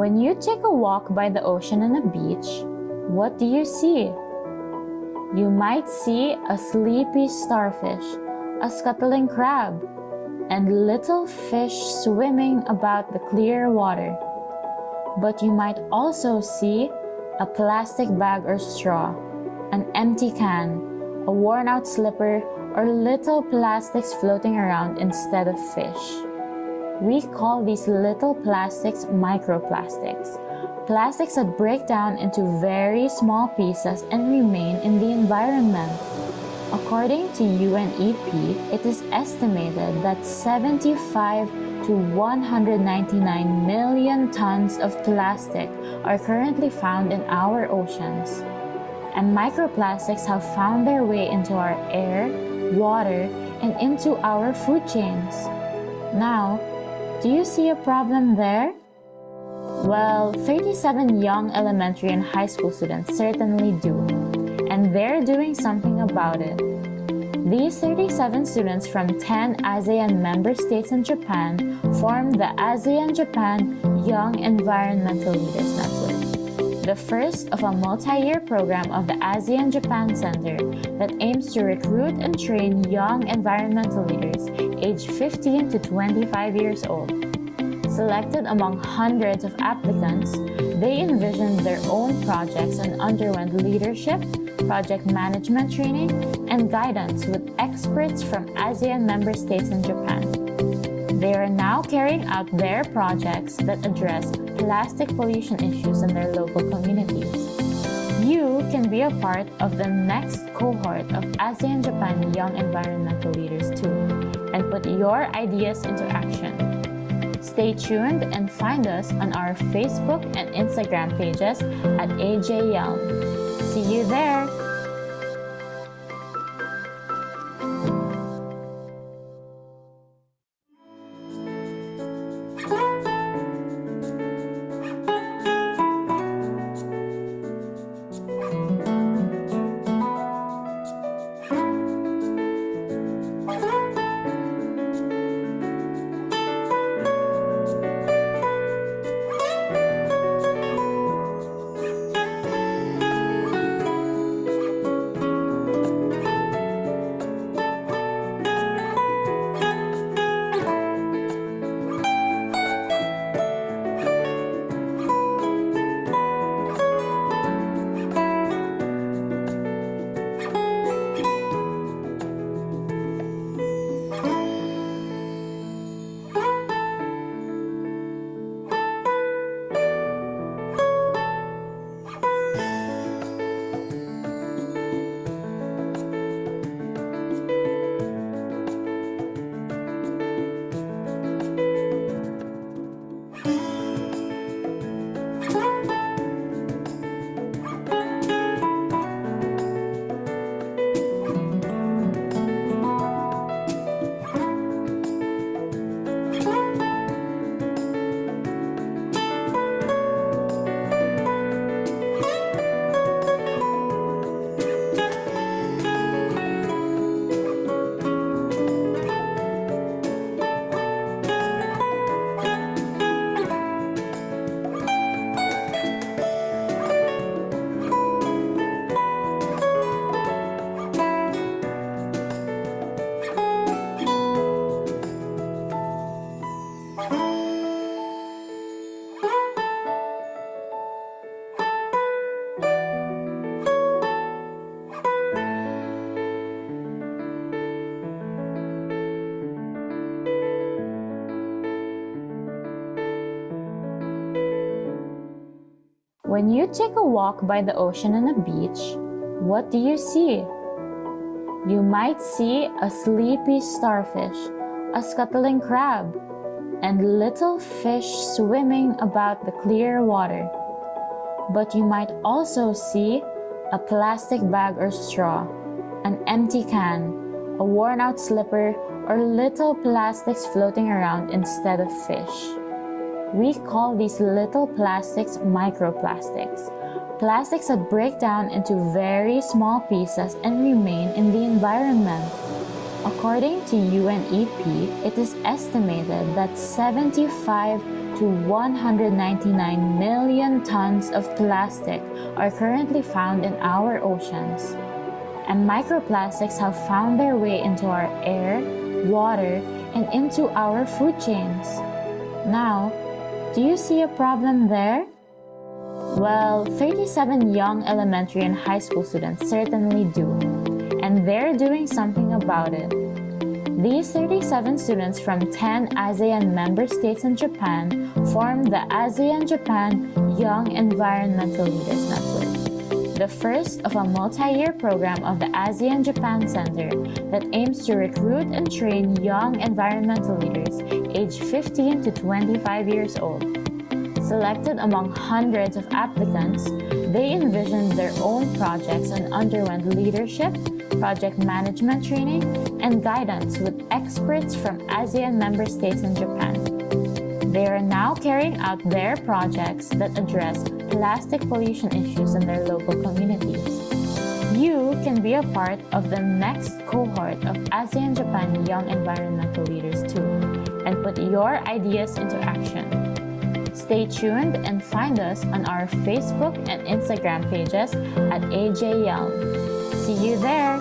When you take a walk by the ocean and a beach, what do you see? You might see a sleepy starfish, a scuttling crab, and little fish swimming about the clear water. But you might also see a plastic bag or straw, an empty can, a worn-out slipper, or little plastics floating around instead of fish. We call these little plastics microplastics, plastics that break down into very small pieces and remain in the environment. According to UNEP, it is estimated that 75 to 199 million tons of plastic are currently found in our oceans. And microplastics have found their way into our air, water, and into our food chains. Now, do you see a problem there? Well, 37 young elementary and high school students certainly do, and they're doing something about it. These 37 students from 10 ASEAN member states in Japan form the ASEAN-Japan Young Environmental Leaders Network, the first of a multi-year program of the ASEAN-Japan Center that aims to recruit and train young environmental leaders aged 15 to 25 years old. Selected among hundreds of applicants, they envisioned their own projects and underwent leadership, project management training, and guidance with experts from ASEAN member states in Japan. They are now carrying out their projects that address plastic pollution issues in their local communities. You can be a part of the next cohort of ASEAN-Japan Young Environmental Leaders too, and put your ideas into action. Stay tuned and find us on our Facebook and Instagram pages at AJYELN. See you there! When you take a walk by the ocean and a beach, what do you see? You might see a sleepy starfish, a scuttling crab, and little fish swimming about the clear water. But you might also see a plastic bag or straw, an empty can, a worn-out slipper, or little plastics floating around instead of fish. We call these little plastics microplastics, plastics that break down into very small pieces and remain in the environment. According to UNEP, it is estimated that 75 to to 199 million tons of plastic are currently found in our oceans. And microplastics have found their way into our air, water, and into our food chains. Now, do you see a problem there? Well, 37 young elementary and high school students certainly do, and they're doing something about it. These 37 students from 10 ASEAN member states in Japan form the ASEAN-Japan Young Environmental Leaders Network, the first of a multi-year program of the ASEAN-Japan Center that aims to recruit and train young environmental leaders aged 15 to 25 years old. Selected among hundreds of applicants, they envisioned their own projects and underwent leadership, project management training, and guidance with experts from ASEAN member states in Japan. They are now carrying out their projects that address plastic pollution issues in their local communities. You can be a part of the next cohort of ASEAN-Japan Young Environmental Leaders too, and put your ideas into action. Stay tuned and find us on our Facebook and Instagram pages at AJYELN. See you there!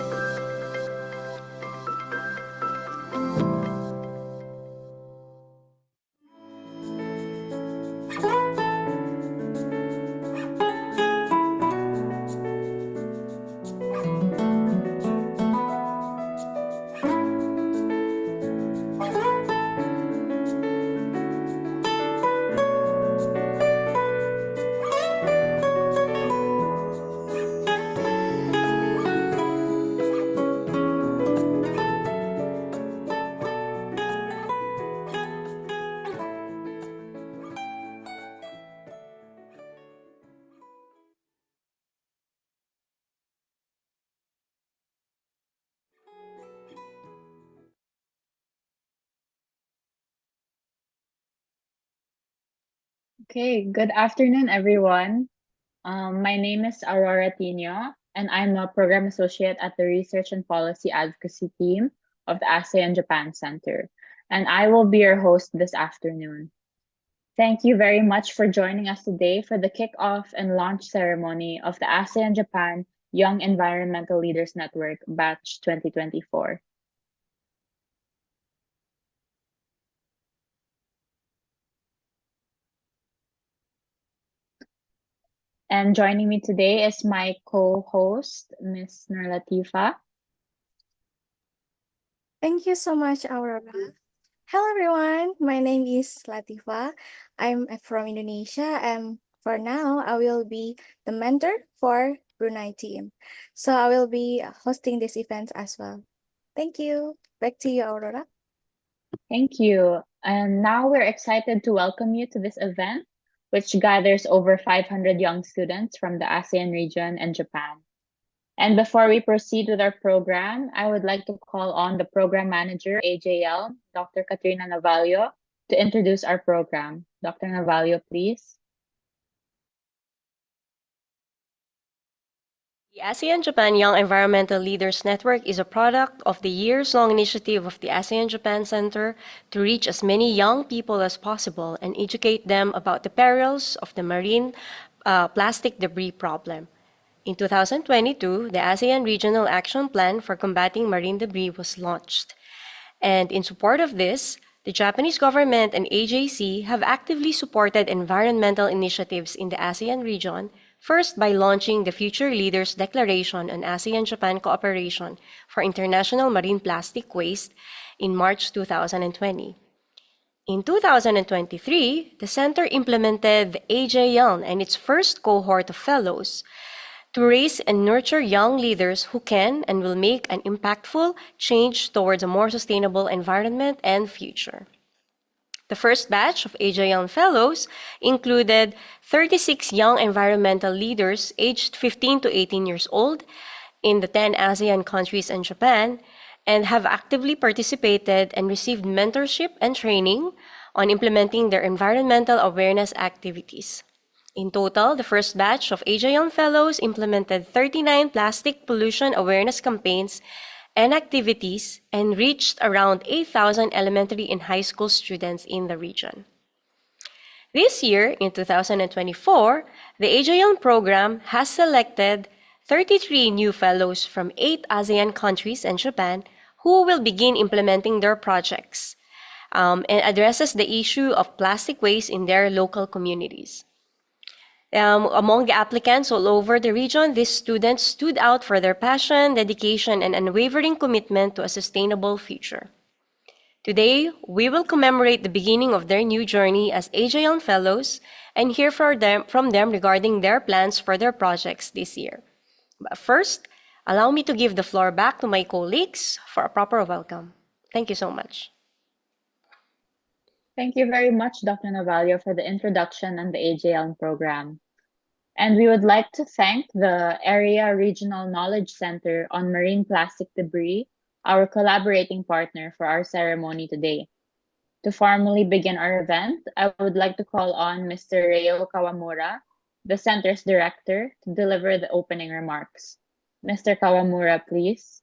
Okay, good afternoon, everyone. My name is Aurora Tino, and I'm a program associate at the Research and Policy Advocacy team of the ASEAN-Japan Center, and I will be your host this afternoon. Thank you very much for joining us today for the kickoff and launch ceremony of the ASEAN-Japan Young Environmental Leaders Network Batch 2024. And joining me today is my co-host, Ms. Nurlatifa. Thank you so much, Aurora. Hello, everyone. My name is Latifa. I'm from Indonesia, and for now, I will be the mentor for Brunei team. So I will be hosting this event as well. Thank you. Back to you, Aurora. Thank you. And now we're excited to welcome you to this event, which gathers over 500 young students from the ASEAN region and Japan. And before we proceed with our program, I would like to call on the program manager, AJL, Dr. Katrina Navallo, to introduce our program. Dr. Navallo, please. The ASEAN-Japan Young Environmental Leaders Network is a product of the years-long initiative of the ASEAN-Japan Center to reach as many young people as possible and educate them about the perils of the marine plastic debris problem. In 2022, the ASEAN Regional Action Plan for Combating Marine Debris was launched. And in support of this, the Japanese government and AJC have actively supported environmental initiatives in the ASEAN region, first by launching the Future Leaders Declaration on ASEAN-Japan Cooperation for International Marine Plastic Waste in March 2020. In 2023, the Center implemented the AJYELN and its first cohort of fellows to raise and nurture young leaders who can and will make an impactful change towards a more sustainable environment and future. The first batch of AJYELN Fellows included 36 young environmental leaders aged 15 to 18 years old in the 10 ASEAN countries and Japan, and have actively participated and received mentorship and training on implementing their environmental awareness activities. In total, the first batch of AJYELN Fellows implemented 39 plastic pollution awareness campaigns and activities and reached around 8,000 elementary and high school students in the region. This year, in 2024, the AJYELN program has selected 33 new fellows from 8 ASEAN countries and Japan who will begin implementing their projects and addresses the issue of plastic waste in their local communities. Among the applicants all over the region, these students stood out for their passion, dedication, and unwavering commitment to a sustainable future. Today, we will commemorate the beginning of their new journey as AJYELN Fellows and hear from them regarding their plans for their projects this year. But first, allow me to give the floor back to my colleagues for a proper welcome. Thank you so much. Thank you very much, Dr. Navalio, for the introduction and the AJYELN program. And we would like to thank the Area Regional Knowledge Center on Marine Plastic Debris, our collaborating partner for our ceremony today. To formally begin our event, I would like to call on Mr. Reo Kawamura, the center's director, to deliver the opening remarks. Mr. Kawamura, please.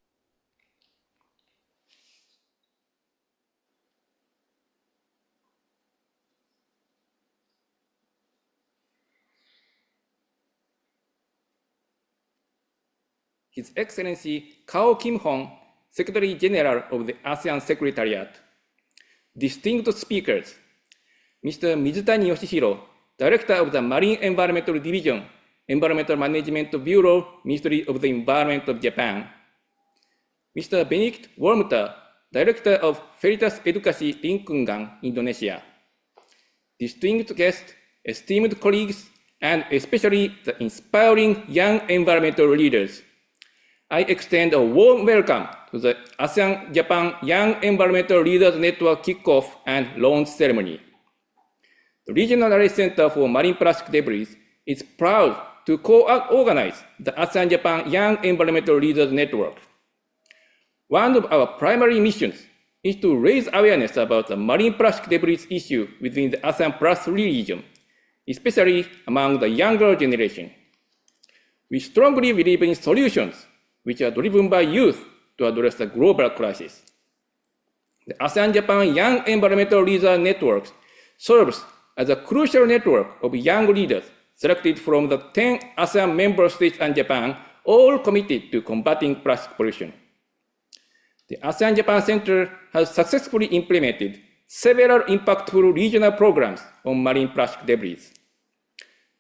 His Excellency Kao Kim-hong, Secretary General of the ASEAN Secretariat. Distinguished speakers, Mr. Mizutani Yoshihiro, Director of the Marine Environmental Division, Environmental Management Bureau, Ministry of the Environment of Japan. Mr. Benedict Wermter, Director of Veritas Edukasi Lingkungan, Indonesia. Distinguished guests, esteemed colleagues, and especially the inspiring young environmental leaders. I extend a warm welcome to the ASEAN-Japan Young Environmental Leaders Network kickoff and launch ceremony. The Regional Knowledge Center for Marine Plastic Debris is proud to co-organize the ASEAN-Japan Young Environmental Leaders Network. One of our primary missions is to raise awareness about the marine plastic debris issue within the ASEAN Plus region, especially among the younger generation. We strongly believe in solutions which are driven by youth to address the global crisis. The ASEAN-Japan Young Environmental Leaders Network serves as a crucial network of young leaders selected from the 10 ASEAN member states and Japan, all committed to combating plastic pollution. The ASEAN-Japan Center has successfully implemented several impactful regional programs on marine plastic debris.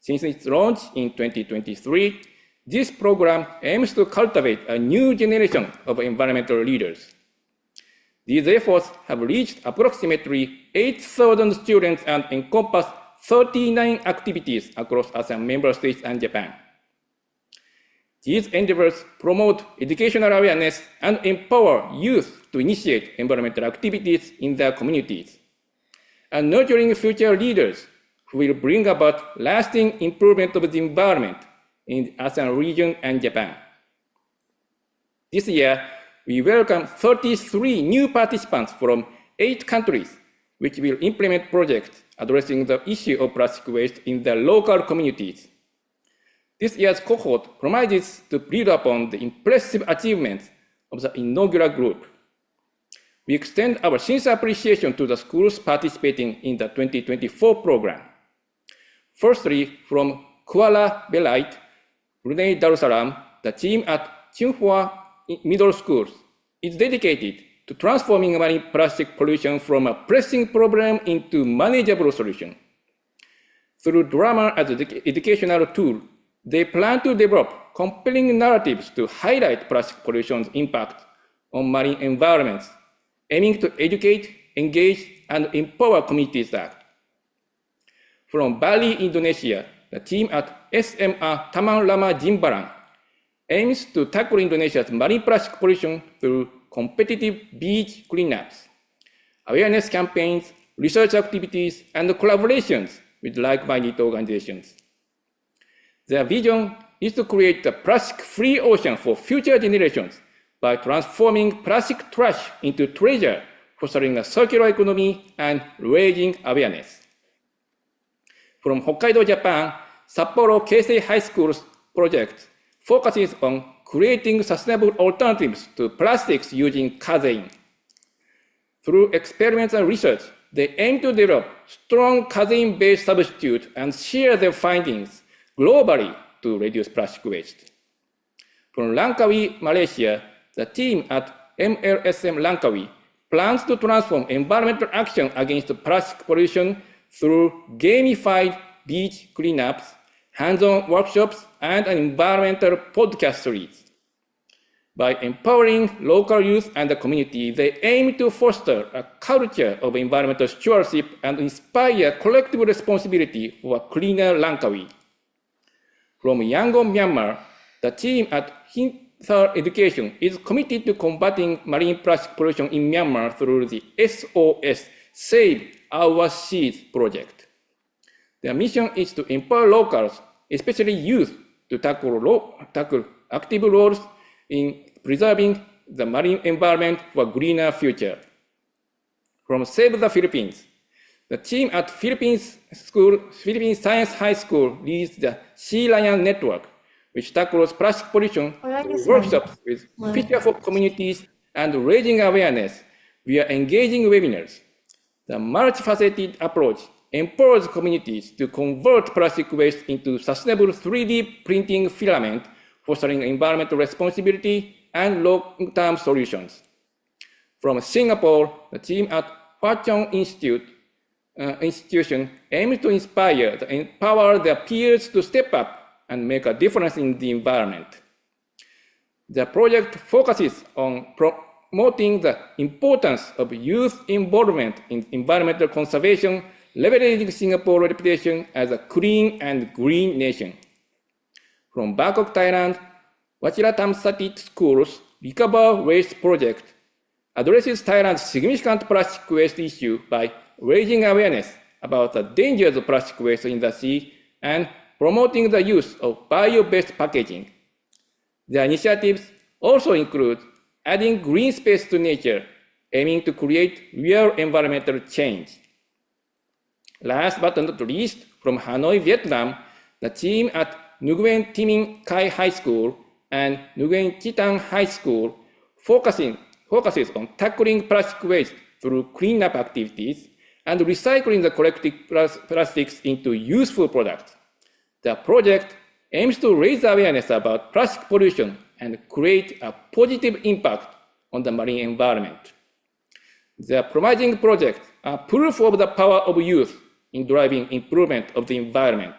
Since its launch in 2023, this program aims to cultivate a new generation of environmental leaders. These efforts have reached approximately 8,000 students and encompass 39 activities across ASEAN member states and Japan. These endeavors promote educational awareness and empower youth to initiate environmental activities in their communities, and nurturing future leaders who will bring about lasting improvement of the environment in the ASEAN region and Japan. This year, we welcome 33 new participants from 8 countries, which will implement projects addressing the issue of plastic waste in their local communities. This year's cohort promises to build upon the impressive achievements of the inaugural group. We extend our sincere appreciation to the schools participating in the 2024 program. Firstly, from Kuala Belait, Brunei Darussalam, the team at Tsinghua Middle School is dedicated to transforming marine plastic pollution from a pressing problem into manageable solution. Through drama as an educational tool, they plan to develop compelling narratives to highlight plastic pollution's impact on marine environments, aiming to educate, engage, and empower communities that. From Bali, Indonesia, the team at SMA Taman Lama Jimbaran aims to tackle Indonesia's marine plastic pollution through competitive beach cleanups, awareness campaigns, research activities, and collaborations with like-minded organizations. Their vision is to create a plastic-free ocean for future generations by transforming plastic trash into treasure, fostering a circular economy and raising awareness. From Hokkaido, Japan, Sapporo Keisei High School's project focuses on creating sustainable alternatives to plastics using casein. Through experiments and research, they aim to develop strong casein-based substitutes and share their findings globally to reduce plastic waste. From Langkawi, Malaysia, the team at MLSM Langkawi plans to transform environmental action against plastic pollution through gamified beach cleanups, hands-on workshops, and an environmental podcast series. By empowering local youth and the community, they aim to foster a culture of environmental stewardship and inspire collective responsibility for a cleaner Langkawi. From Yangon, Myanmar, the team at Hinther Education is committed to combating marine plastic pollution in Myanmar through the SOS Save Our Seas project. Their mission is to empower locals, especially youth, to tackle active roles in preserving the marine environment for a greener future. From Save the Philippines, the team at Philippines Science High School leads the Sea Lion Network, which tackles plastic pollution through workshops with fisher communities and raising awareness via engaging webinars. The multifaceted approach empowers communities to convert plastic waste into sustainable 3D printing filament, fostering environmental responsibility and long-term solutions. From Singapore, the team at Hwa Chong Institution aims to inspire and empower their peers to step up and make a difference in the environment. The project focuses on promoting the importance of youth involvement in environmental conservation, leveraging Singapore's reputation as a clean and green nation. From Bangkok, Thailand, Wachirathamsatit School's Recover Waste Project addresses Thailand's significant plastic waste issue by raising awareness about the dangers of plastic waste in the sea and promoting the use of bio-based packaging. Their initiatives also include adding green space to nature, aiming to create real environmental change. Last but not least, from Hanoi, Vietnam, the team at Nguyen Thi Minh Khai High School and Nguyen Chi Thanh High School focuses on tackling plastic waste through cleanup activities and recycling the collected plastics into useful products. The project aims to raise awareness about plastic pollution and create a positive impact on the marine environment. The promising projects are proof of the power of youth in driving improvement of the environment.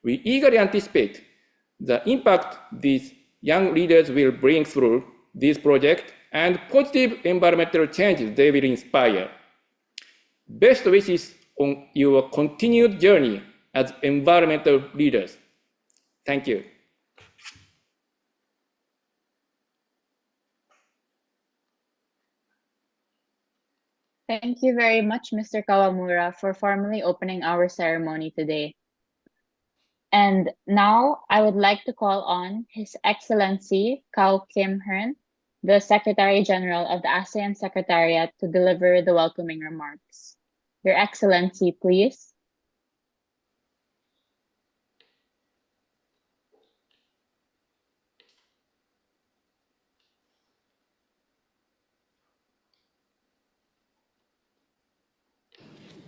We eagerly anticipate the impact these young leaders will bring through this project and positive environmental changes they will inspire. Best wishes on your continued journey as environmental leaders. Thank you. Thank you very much, Mr. Kawamura, for formally opening our ceremony today. And now I would like to call on His Excellency Kao Kim Hearn, the Secretary General of the ASEAN Secretariat, to deliver the welcoming remarks. Your Excellency, please.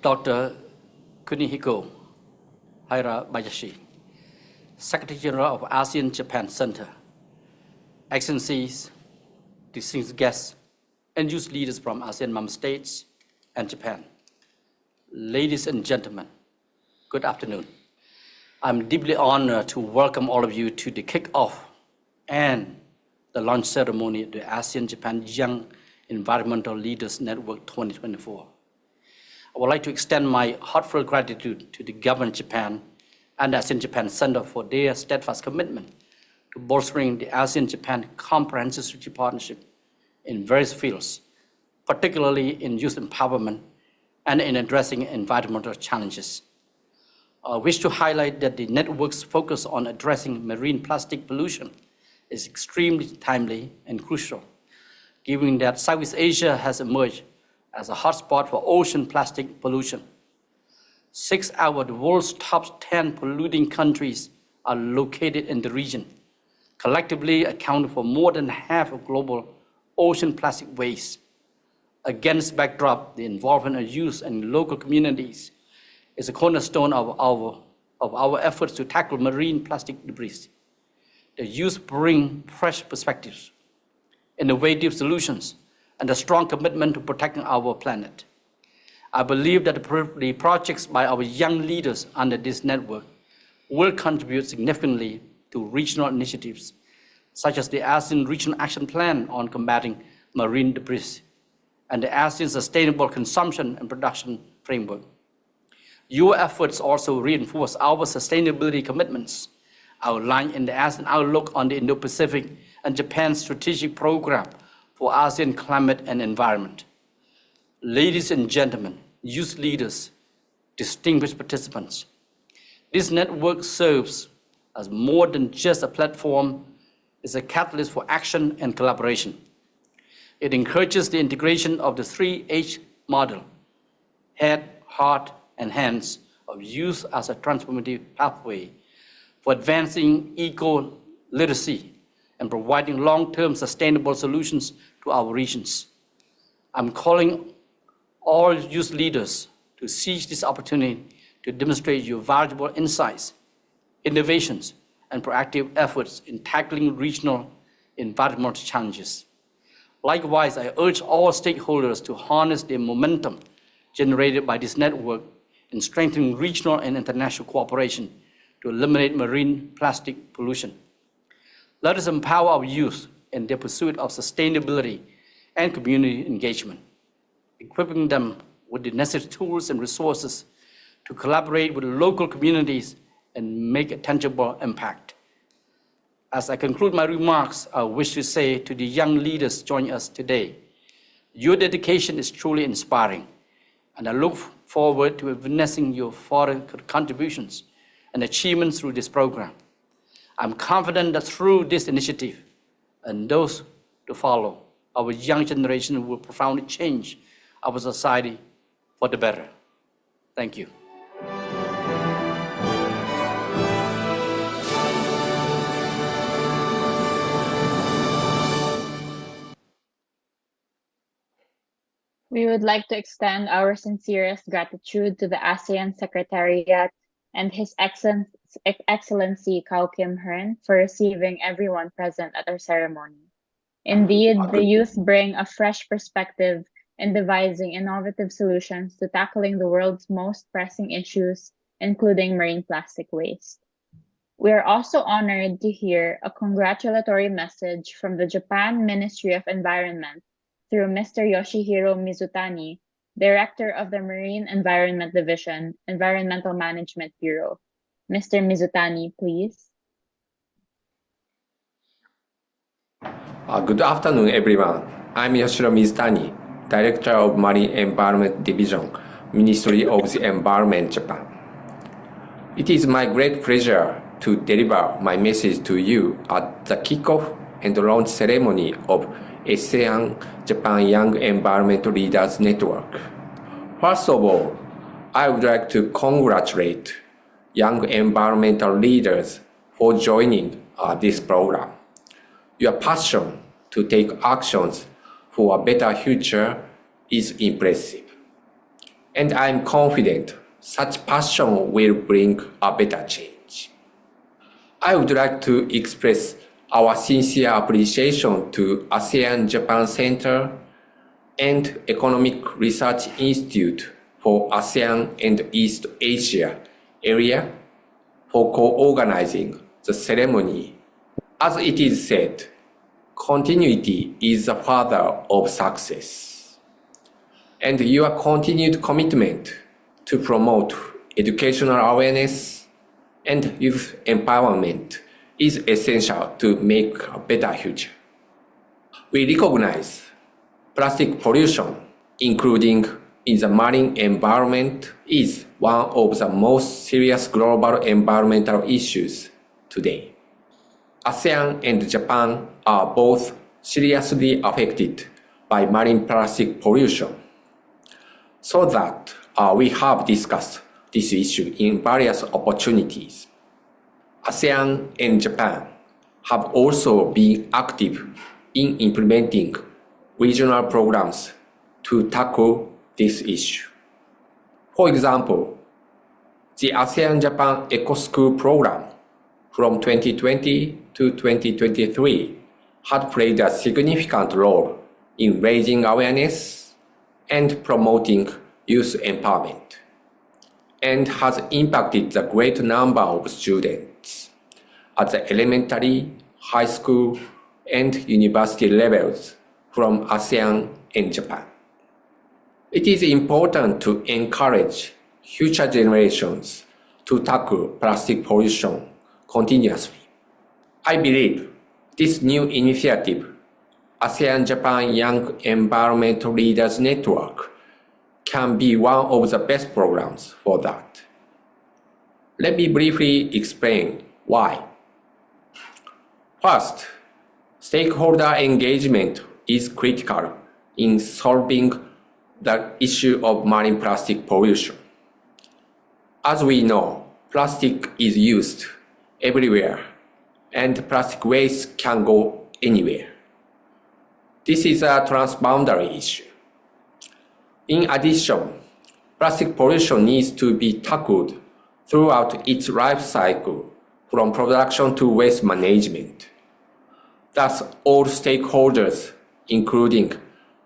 Dr. Kunihiko Hirabayashi, Secretary General of ASEAN-Japan Center, Excellencies, distinguished guests, and youth leaders from ASEAN member states and Japan. Ladies and gentlemen, good afternoon. I'm deeply honored to welcome all of you to the kickoff and the launch ceremony of the ASEAN-Japan Young Environmental Leaders Network 2024. I would like to extend my heartfelt gratitude to the government of Japan and the ASEAN-Japan Center for their steadfast commitment to bolstering the ASEAN-Japan comprehensive strategic partnership in various fields, particularly in youth empowerment and in addressing environmental challenges. I wish to highlight that the network's focus on addressing marine plastic pollution is extremely timely and crucial, given that Southeast Asia has emerged as a hotspot for ocean plastic pollution. 6 out of the world's top 10 polluting countries are located in the region, collectively accounting for more than half of global ocean plastic waste. Against backdrop, the involvement of youth and local communities is a cornerstone of our efforts to tackle marine plastic debris. The youth bring fresh perspectives, innovative solutions, and a strong commitment to protecting our planet. I believe that the projects by our young leaders under this network will contribute significantly to regional initiatives, such as the ASEAN Regional Action Plan on combating marine debris and the ASEAN Sustainable Consumption and Production Framework. Your efforts also reinforce our sustainability commitments outlined in the ASEAN Outlook on the Indo-Pacific and Japan Strategic Program for ASEAN Climate and Environment. Ladies and gentlemen, youth leaders, distinguished participants, this network serves as more than just a platform, it's a catalyst for action and collaboration. It encourages the integration of the 3H model, head, heart, and hands of youth as a transformative pathway for advancing eco-literacy and providing long-term sustainable solutions to our regions. I'm calling all youth leaders to seize this opportunity to demonstrate your valuable insights, innovations, and proactive efforts in tackling regional environmental challenges. Likewise, I urge all stakeholders to harness the momentum generated by this network in strengthening regional and international cooperation to eliminate marine plastic pollution. Let us empower our youth in their pursuit of sustainability and community engagement, equipping them with the necessary tools and resources to collaborate with local communities and make a tangible impact. As I conclude my remarks, I wish to say to the young leaders joining us today, your dedication is truly inspiring, and I look forward to witnessing your foreign contributions and achievements through this program. I'm confident that through this initiative and those to follow, our young generation will profoundly change our society for the better. Thank you. We would like to extend our sincerest gratitude to the ASEAN Secretariat and His Excellency Kao Kim Hearn for receiving everyone present at our ceremony. Indeed, the youth bring a fresh perspective in devising innovative solutions to tackling the world's most pressing issues, including marine plastic waste. We are also honored to hear a congratulatory message from the Japan Ministry of Environment through Mr. Yoshihiro Mizutani, Director of the Marine Environment Division, Environmental Management Bureau. Mr. Mizutani, please. Good afternoon, everyone. I'm Yoshihiro Mizutani, Director of Marine Environment Division, Ministry of the Environment, Japan. It is my great pleasure to deliver my message to you at the kickoff and launch ceremony of ASEAN-Japan Young Environmental Leaders Network. First of all, I would like to congratulate young environmental leaders for joining this program. Your passion to take actions for a better future is impressive. And I'm confident such passion will bring a better change. I would like to express our sincere appreciation to ASEAN-Japan Center and Economic Research Institute for ASEAN and East Asia area for co-organizing the ceremony. As it is said, continuity is the father of success. And your continued commitment to promote educational awareness and youth empowerment is essential to make a better future. We recognize plastic pollution, including in the marine environment, is one of the most serious global environmental issues today. ASEAN and Japan are both seriously affected by marine plastic pollution, so that we have discussed this issue in various opportunities. ASEAN and Japan have also been active in implementing regional programs to tackle this issue. For example, the ASEAN-Japan Eco School program from 2020 to 2023 had played a significant role in raising awareness and promoting youth empowerment, and has impacted the great number of students at the elementary, high school, and university levels from ASEAN and Japan. It is important to encourage future generations to tackle plastic pollution continuously. I believe this new initiative, ASEAN-Japan Young Environmental Leaders Network, can be one of the best programs for that. Let me briefly explain why. First, stakeholder engagement is critical in solving the issue of marine plastic pollution. As we know, plastic is used everywhere, and plastic waste can go anywhere. This is a transboundary issue. In addition, plastic pollution needs to be tackled throughout its life cycle, from production to waste management. Thus, all stakeholders, including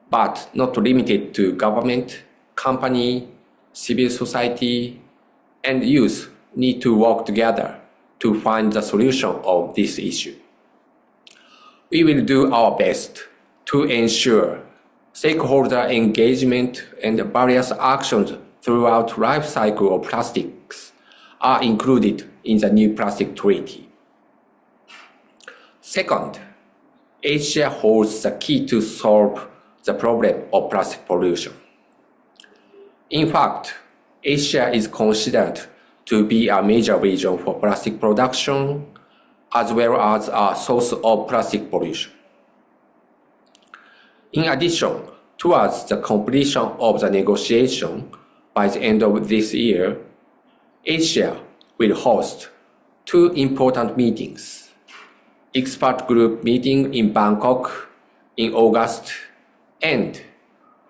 but not limited to government, company, civil society, and youth, need to work together to find the solution of this issue. We will do our best to ensure stakeholder engagement and various actions throughout life cycle of plastics are included in the new plastic treaty. Second, Asia holds the key to solve the problem of plastic pollution. In fact, Asia is considered to be a major region for plastic production, as well as a source of plastic pollution. In addition, towards the completion of the negotiation by the end of this year, Asia will host two important meetings: expert group meeting in Bangkok in August and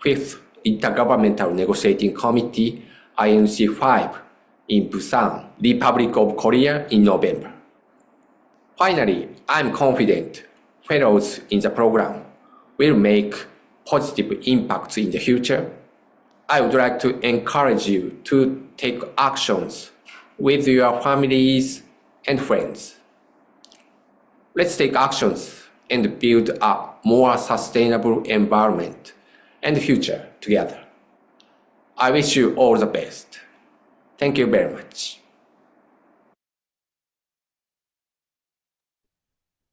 5th Intergovernmental Negotiating Committee INC5 in Busan, Republic of Korea in November. Finally, I'm confident fellows in the program will make positive impacts in the future. I would like to encourage you to take actions with your families and friends. Let's take actions and build a more sustainable environment and future together. I wish you all the best. Thank you very much.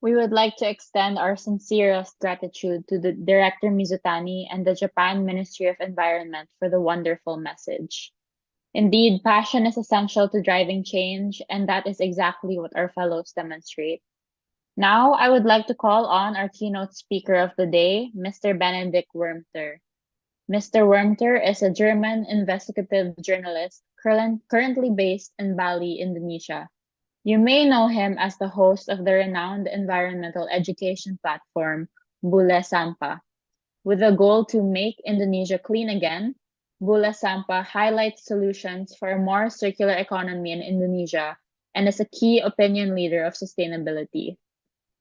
We would like to extend our sincerest gratitude to the Director Mizutani and the Japan Ministry of Environment for the wonderful message. Indeed, passion is essential to driving change, and that is exactly what our fellows demonstrate. Now, I would like to call on our keynote speaker of the day, Mr. Benedict Wermter. Mr. Wermter is a German investigative journalist currently based in Bali, Indonesia. You may know him as the host of the renowned environmental education platform, Bule Sampah. With the goal to make Indonesia clean again, Bule Sampah highlights solutions for a more circular economy in Indonesia and is a key opinion leader of sustainability.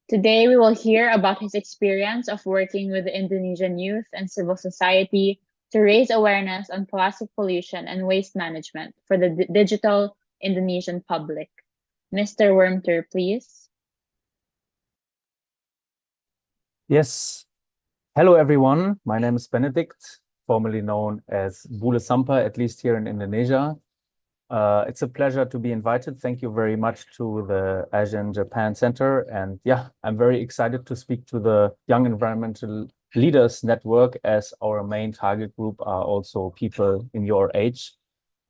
Today, we will hear about his experience of working with the Indonesian youth and civil society to raise awareness on plastic pollution and waste management for the digital Indonesian public. Mr. Wermter, please. Yes. Hello, everyone. My name is Benedict, formerly known as Bule Sampah, at least here in Indonesia. It's a pleasure to be invited. Thank you very much to the ASEAN-Japan Center. And yeah, I'm very excited to speak to the Young Environmental Leaders Network, as our main target group are also people in your age.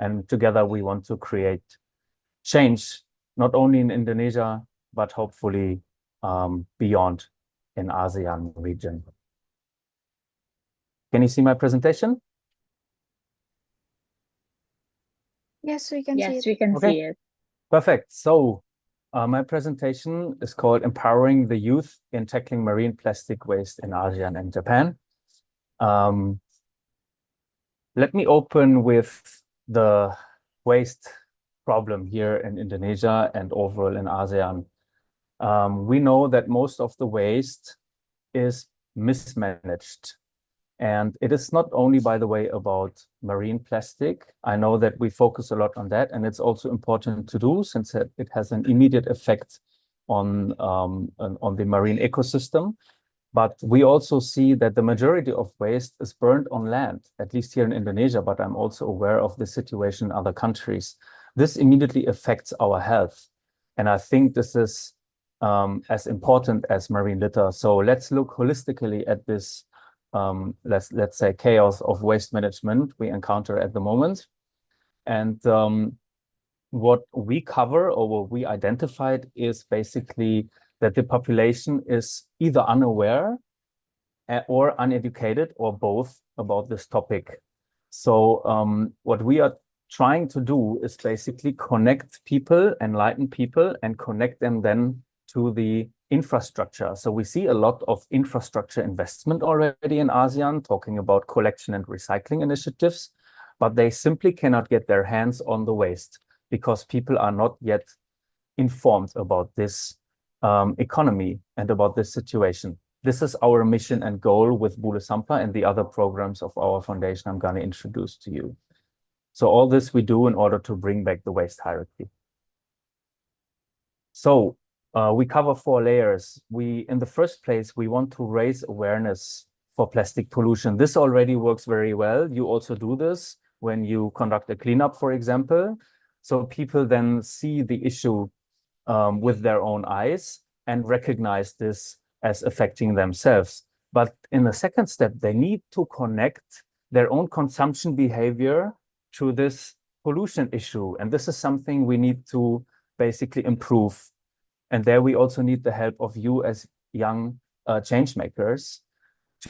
And together we want to create change, not only in Indonesia, but hopefully beyond in ASEAN region. Can you see my presentation? Yes, we can see Yes, it. we can Okay. see it. Perfect. So my presentation is called Empowering the Youth in Tackling Marine Plastic Waste in ASEAN and Japan. Let me open with the waste problem here in Indonesia and overall in ASEAN. We know that most of the waste is mismanaged. And it is not only, by the way, about marine plastic. I know that we focus a lot on that, and it's also important to do since it has an immediate effect on the marine ecosystem. But we also see that the majority of waste is burned on land, at least here in Indonesia, but I'm also aware of the situation in other countries. This immediately affects our health. And I think this is as important as marine litter. So let's look holistically at this, let's say, chaos of waste management we encounter at the moment. And what we cover or what we identified is basically that the population is either unaware or uneducated or both about this topic. So what we are trying to do is basically connect people, enlighten people, and connect them then to the infrastructure. So we see a lot of infrastructure investment already in ASEAN, talking about collection and recycling initiatives, but they simply cannot get their hands on the waste because people are not yet informed about this economy and about this situation. This is our mission and goal with Bule Sampah and the other programs of our foundation I'm going to introduce to you. So all this we do in order to bring back the waste hierarchy. So we cover 4 layers. In the first place, we want to raise awareness for plastic pollution. This already works very well. You also do this when you conduct a cleanup, for example. So people then see the issue with their own eyes and recognize this as affecting themselves. But in the second step, they need to connect their own consumption behavior to this pollution issue. And this is something we need to basically improve. And there we also need the help of you as young change makers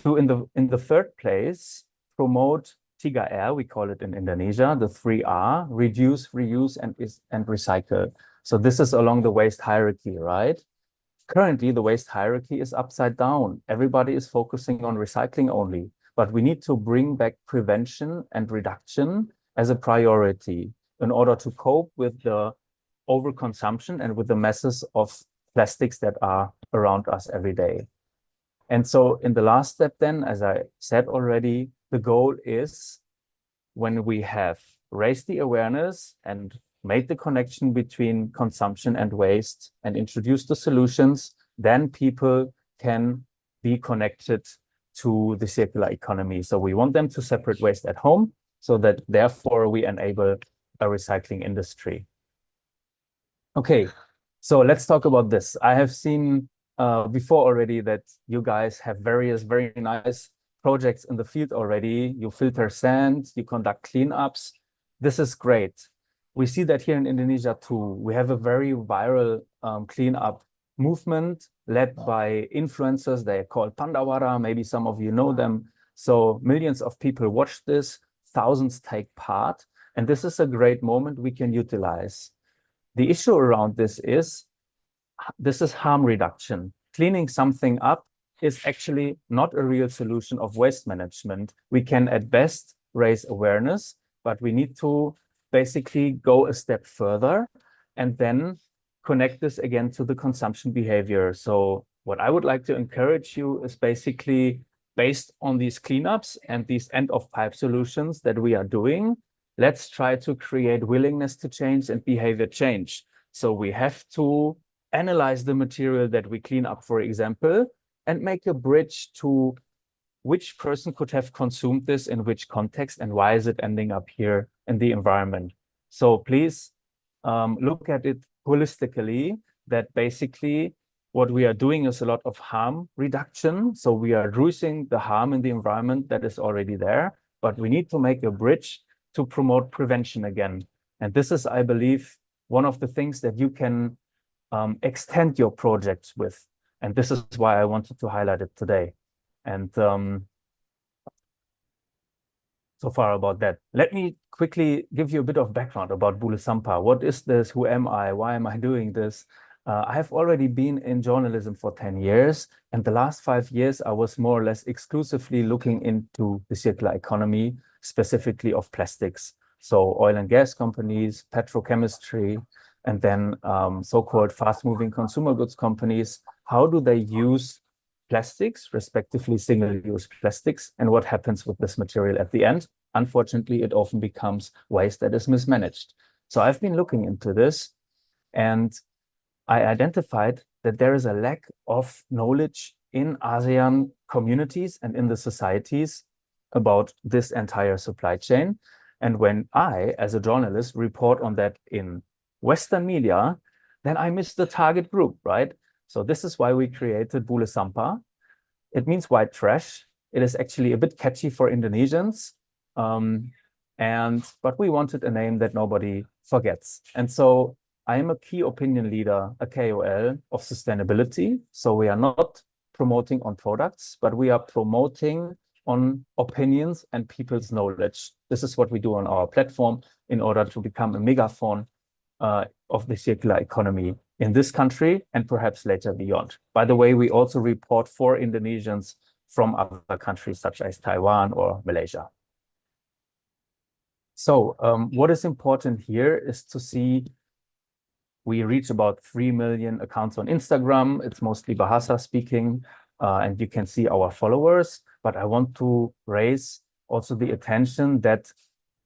to, in the third place, promote 3R, we call it in Indonesia, the 3R, reduce, reuse, and recycle. So this is along the waste hierarchy, right? Currently, the waste hierarchy is upside down. Everybody is focusing on recycling only, but we need to bring back prevention and reduction as a priority in order to cope with the overconsumption and with the masses of plastics that are around us every day. And so in the last step then, as I said already, the goal is when we have raised the awareness and made the connection between consumption and waste and introduced the solutions, then people can be connected to the circular economy. So we want them to separate waste at home so that therefore we enable a recycling industry. Okay, so let's talk about this. I have seen before already that you guys have various very nice projects in the field already. You filter sand, you conduct cleanups. This is great. We see that here in Indonesia too. We have a very viral cleanup movement led by influencers. They are called Pandawara. Maybe some of you know them. So millions of people watch this, thousands take part. And this is a great moment we can utilize. The issue around this is harm reduction. Cleaning something up is actually not a real solution of waste management. We can at best raise awareness, but we need to basically go a step further and then connect this again to the consumption behavior. So what I would like to encourage you is basically based on these cleanups and these end-of-pipe solutions that we are doing, let's try to create willingness to change and behavior change. So we have to analyze the material that we clean up, for example, and make a bridge to which person could have consumed this in which context and why is it ending up here in the environment. So please look at it holistically, that basically what we are doing is a lot of harm reduction. So we are reducing the harm in the environment that is already there, but we need to make a bridge to promote prevention again. And this is, I believe, one of the things that you can extend your projects with. And this is why I wanted to highlight it today. And so far about that. Let me quickly give you a bit of background about Bule Sampah. What is this? Who am I? Why am I doing this? I have already been in journalism for 10 years. And the last 5 years, I was more or less exclusively looking into the circular economy. specifically of plastics. So oil and gas companies, petrochemistry, and then so-called fast-moving consumer goods companies. How do they use plastics, respectively single-use plastics, and what happens with this material at the end? Unfortunately, it often becomes waste that is mismanaged. So I've been looking into this, and I identified that there is a lack of knowledge in ASEAN communities and in the societies about this entire supply chain. And when I, as a journalist, report on that in Western media, then I miss the target group, right? So this is why we created Bule Sampah. It means white trash. It is actually a bit catchy for Indonesians. But we wanted a name that nobody forgets. And so I am a key opinion leader, a KOL of sustainability. So we are not promoting on products, but we are promoting on opinions and people's knowledge. This is what we do on our platform in order to become a megaphone of the circular economy in this country and perhaps later beyond. By the way, we also report for Indonesians from other countries such as Taiwan or Malaysia. So what is important here is to see we reach about 3 million accounts on Instagram. It's mostly Bahasa speaking, and you can see our followers. But I want to raise also the attention that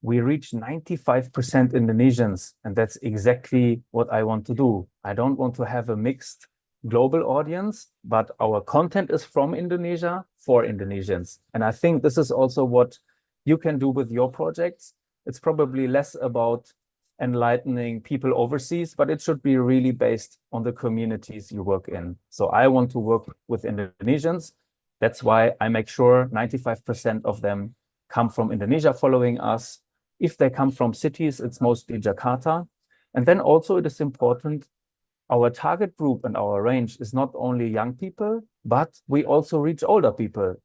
we reach 95% Indonesians, and that's exactly what I want to do. I don't want to have a mixed global audience, but our content is from Indonesia for Indonesians. And I think this is also what you can do with your projects. It's probably less about enlightening people overseas, but it should be really based on the communities you work in. So I want to work with Indonesians. That's why I make sure 95% of them come from Indonesia following us. If they come from cities, it's mostly Jakarta. And then also it is important, our target group and our range is not only young people, but we also reach older people.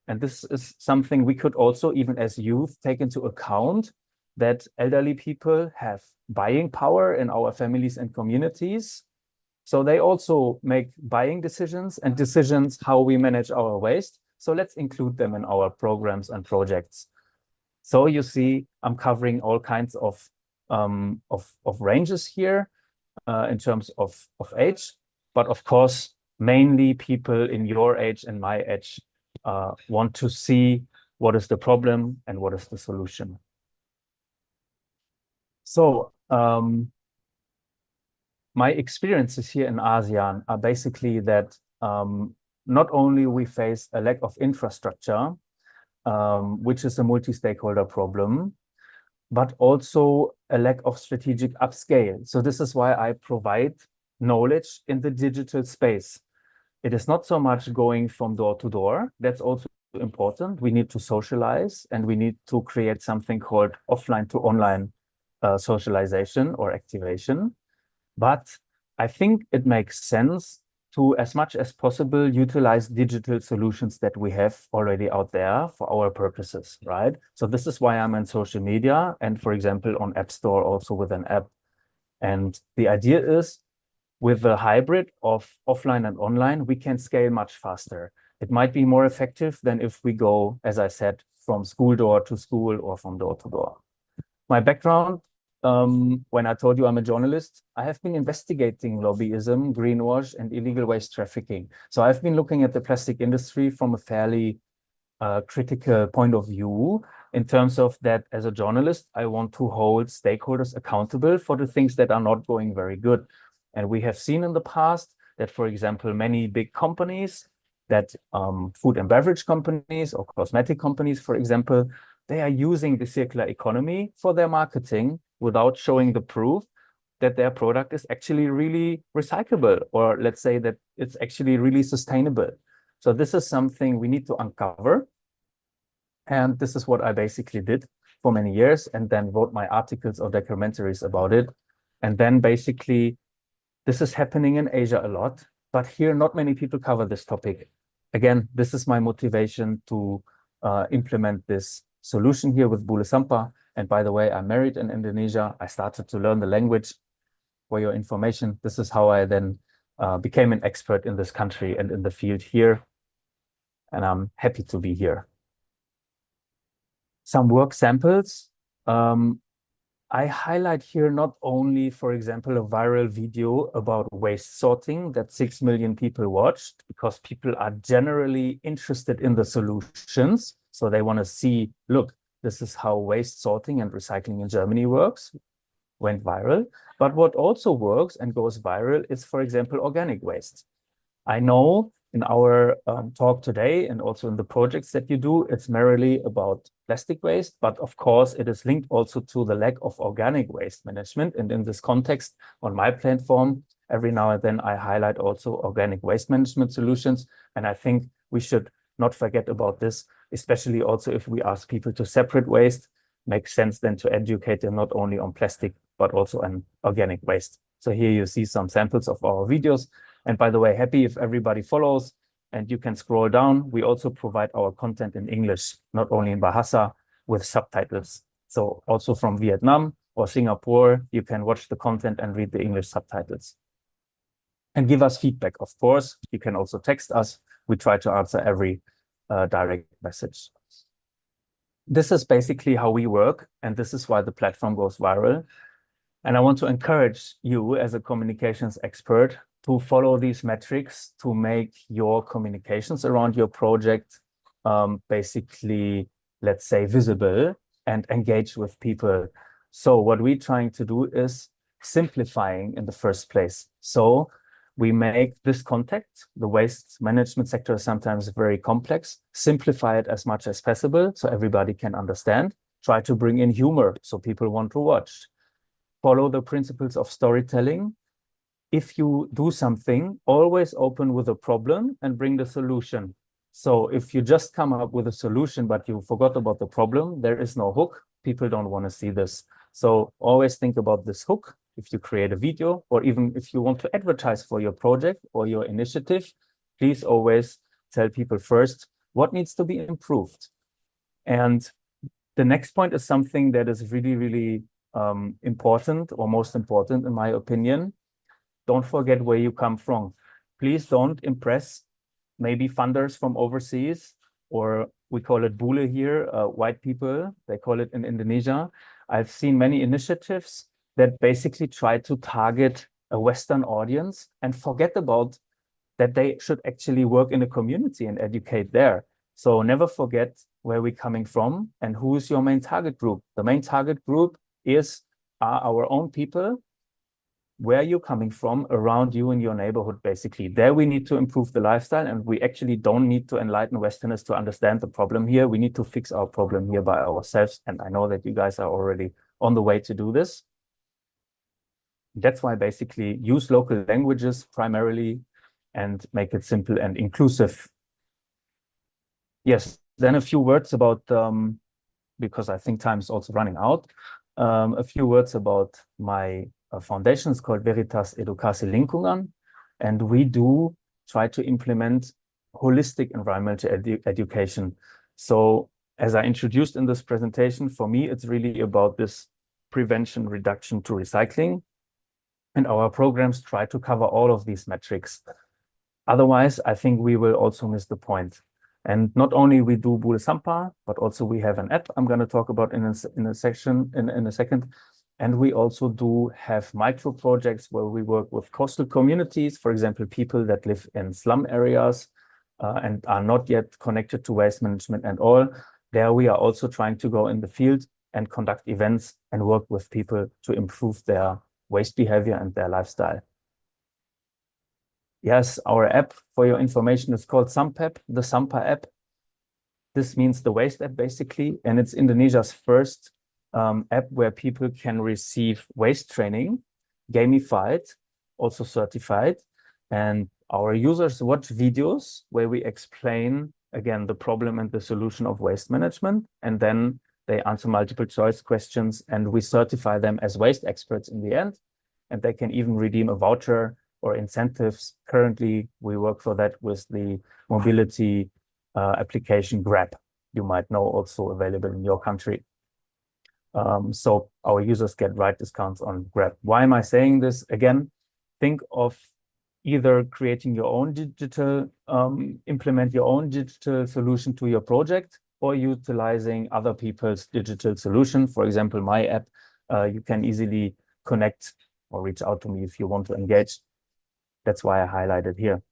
And this is something we could also, even as youth, take into account, that elderly people have buying power in our families and communities. So they also make buying decisions and decisions how we manage our waste. So let's include them in our programs and projects. So you see, I'm covering all kinds of ranges here in terms of age, but of course, mainly people in your age and my age want to see what is the problem and what is the solution. So my experiences here in ASEAN are basically that not only we face a lack of infrastructure, which is a multi-stakeholder problem, but also a lack of strategic upscale. So this is why I provide knowledge in the digital space. It is not so much going from door to door. That's also important. We need to socialize and we need to create something called offline to online socialization or activation. But I think it makes sense to, as much as possible, utilize digital solutions that we have already out there for our purposes, right? So this is why I'm on social media and, for example, on App Store also with an app. And the idea is, with a hybrid of offline and online, we can scale much faster. It might be more effective than if we go, as I said, from school door to school or from door to door. My background, when I told you I'm a journalist, I have been investigating lobbyism, greenwash, and illegal waste trafficking. So I've been looking at the plastic industry from a fairly critical point of view in terms of that as a journalist, I want to hold stakeholders accountable for the things that are not going very good. And we have seen in the past that, for example, many big companies, that food and beverage companies or cosmetic companies, for example, they are using the circular economy for their marketing without showing the proof that their product is actually really recyclable, or let's say that it's actually really sustainable. So this is something we need to uncover. And this is what I basically did for many years, and then wrote my articles or documentaries about it. And then basically, this is happening in Asia a lot, but here not many people cover this topic. Again, this is my motivation to implement this solution here with Bule Sampah. And by the way, I'm married in Indonesia. I started to learn the language. For your information, this is how I then became an expert in this country and in the field here. And I'm happy to be here. Some work samples. I highlight here not only, for example, a viral video about waste sorting that 6 million people watched, because people are generally interested in the solutions. So they want to see, look, this is how waste sorting and recycling in Germany works, went viral. But what also works and goes viral is, for example, organic waste. I know in our talk today and also in the projects that you do, it's merely about plastic waste, but of course it is linked also to the lack of organic waste management. And in this context, on my platform, every now and then I highlight also organic waste management solutions. And I think we should not forget about this, especially also if we ask people to separate waste, makes sense then to educate them not only on plastic, but also on organic waste. So here you see some samples of our videos. And by the way, happy if everybody follows, and you can scroll down. We also provide our content in English, not only in Bahasa, with subtitles. So also from Vietnam or Singapore, you can watch the content and read the English subtitles. And give us feedback, of course. You can also text us. We try to answer every direct message. This is basically how we work, and this is why the platform goes viral. And I want to encourage you as a communications expert to follow these metrics to make your communications around your project basically, let's say, visible and engage with people. So what we're trying to do is simplifying in the first place. So we make this context, the waste management sector is sometimes very complex, simplify it as much as possible so everybody can understand, try to bring in humor so people want to watch, follow the principles of storytelling. If you do something, always open with a problem and bring the solution. So if you just come up with a solution, but you forgot about the problem, there is no hook. People don't want to see this. So always think about this hook. If you create a video, or even if you want to advertise for your project or your initiative, please always tell people first what needs to be improved. And the next point is something that is really, really important, or most important in my opinion. Don't forget where you come from. Please don't impress maybe funders from overseas, or we call it Bule here, white people, they call it in Indonesia. I've seen many initiatives that basically try to target a Western audience and forget about that they should actually work in a community and educate there. So never forget where we're coming from and who is your main target group. The main target group are our own people, where you're coming from, around you in your neighborhood, basically. There we need to improve the lifestyle, and we actually don't need to enlighten Westerners to understand the problem here. We need to fix our problem here by ourselves, and I know that you guys are already on the way to do this. That's why basically use local languages primarily and make it simple and inclusive. Yes, then a few words about, because I think time is also running out, a few words about my foundation. Is called Veritas Edukasi Lingkungan, and we do try to implement holistic environmental education. So as I introduced in this presentation, for me, it's really about this prevention, reduction to recycling. And our programs try to cover all of these metrics. Otherwise, I think we will also miss the point. And not only we do Bule Sampah, but also we have an app I'm going to talk about in a second. And we also do have micro projects where we work with coastal communities, for example, people that live in slum areas and are not yet connected to waste management and all. There we are also trying to go in the field and conduct events and work with people to improve their waste behavior and their lifestyle. Yes, our app, for your information, is called Sampah, the Sampah app. This means the waste app, basically, and it's Indonesia's first app where people can receive waste training, gamified, also certified. And our users watch videos where we explain, again, the problem and the solution of waste management. And then they answer multiple choice questions, and we certify them as waste experts in the end. And they can even redeem a voucher or incentives. Currently, we work for that with the mobility application Grab. You might know, also available in your country. So our users get ride discounts on Grab. Why am I saying this? Again, think of either creating your own digital, implement your own digital solution to your project, or utilizing other people's digital solution. For example, my app, you can easily connect or reach out to me if you want to engage. That's why I highlighted here.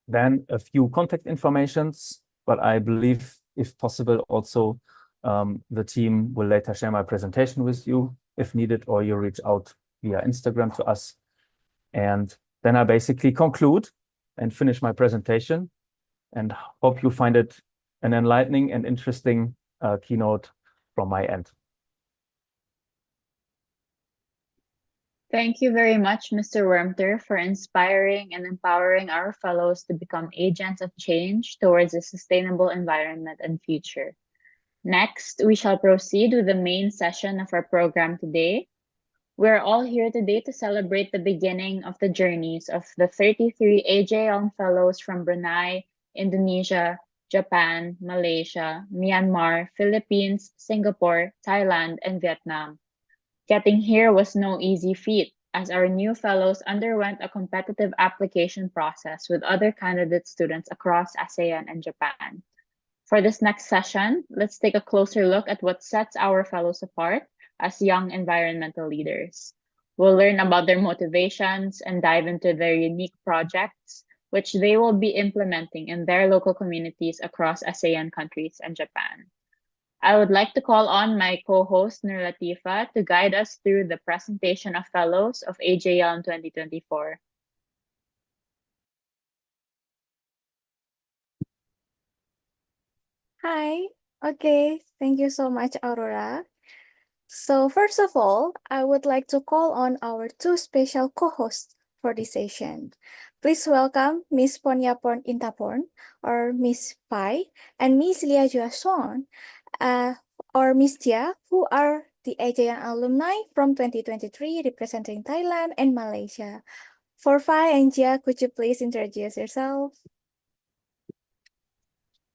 Then a few contact informations, but I believe if possible also the team will later share my presentation with you if needed, or you reach out via Instagram to us. And then I basically conclude and finish my presentation, and hope you find it an enlightening and interesting keynote from my end. Thank you very much, Mr. Wermter, for inspiring and empowering our fellows to become agents of change towards a sustainable environment and future. Next, we shall proceed with the main session of our program today. We're all here today to celebrate the beginning of the journeys of the 33 AJYELN fellows from Brunei, Indonesia, Japan, Malaysia, Myanmar, Philippines, Singapore, Thailand, and Vietnam. Getting here was no easy feat, as our new fellows underwent a competitive application process with other candidate students across ASEAN and Japan. For this next session, let's take a closer look at what sets our fellows apart as young environmental leaders. We'll learn about their motivations and dive into their unique projects, which they will be implementing in their local communities across ASEAN countries and Japan. I would like to call on my co-host Nur Latifa to guide us through the presentation of fellows of AJYELN 2024. Hi. Okay, thank you so much, Aurora. So first of all, I would like to call on our two special co-hosts for this session. Please welcome Miss Ponyapon Intaporn, or Miss Pai, and Miss Lia Juason, or Miss Tia, who are the AJYELN alumni from 2023 representing Thailand and Malaysia. For Pai and Jia, could you please introduce yourself?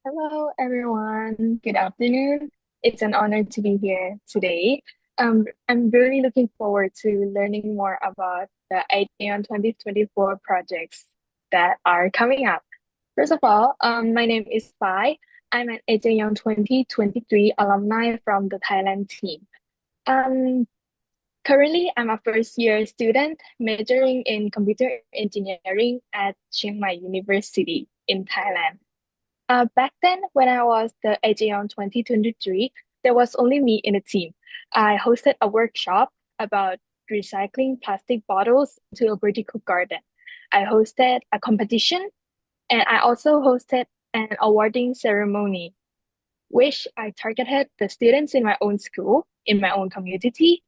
Hello, everyone. Good afternoon. It's an honor to be here today. I'm really looking forward to learning more about the AJYELN 2024 projects that are coming up. First of all, my name is Pai. I'm an AJYELN 2023 alumni from the Thailand team. Currently, I'm a first-year student majoring in computer engineering at Chiang Mai University in Thailand. Back then, when I was the AJYELN 2023, there was only me in the team. I hosted a workshop about recycling plastic bottles to a vertical garden. I hosted a competition, and I also hosted an awarding ceremony, which I targeted the students in my own school, in my own community.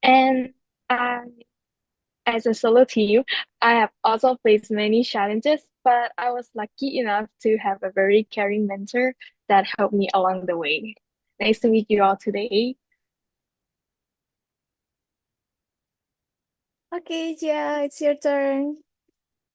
And as a solo team, I have also faced many challenges, but I was lucky enough to have a very caring mentor that helped me along the way. Nice to meet you all today. Okay, Jia, it's your turn.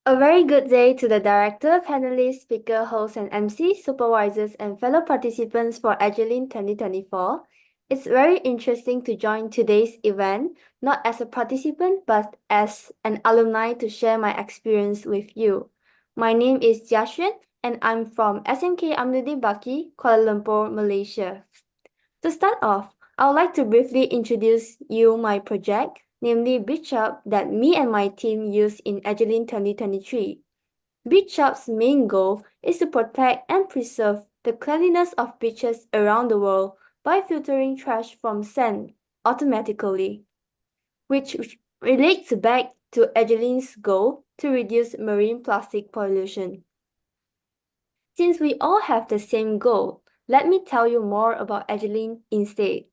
A very good day to the director, panelists, speaker, hosts, and MC, supervisors, and fellow participants for AJYELN 2024. It's very interesting to join today's event, not as a participant, but as an alumni to share my experience with you. My name is Jia Xuan, and I'm from SMK Amnuddin Baki, Kuala Lumpur, Malaysia. To start off, I would like to briefly introduce you my project, namely Beach Shop, that me and my team use in AJYELN 2023. Beach Shop's main goal is to protect and preserve the cleanliness of beaches around the world by filtering trash from sand automatically, which relates back to AJYELN's goal to reduce marine plastic pollution. Since we all have the same goal, let me tell you more about AJYELN instead.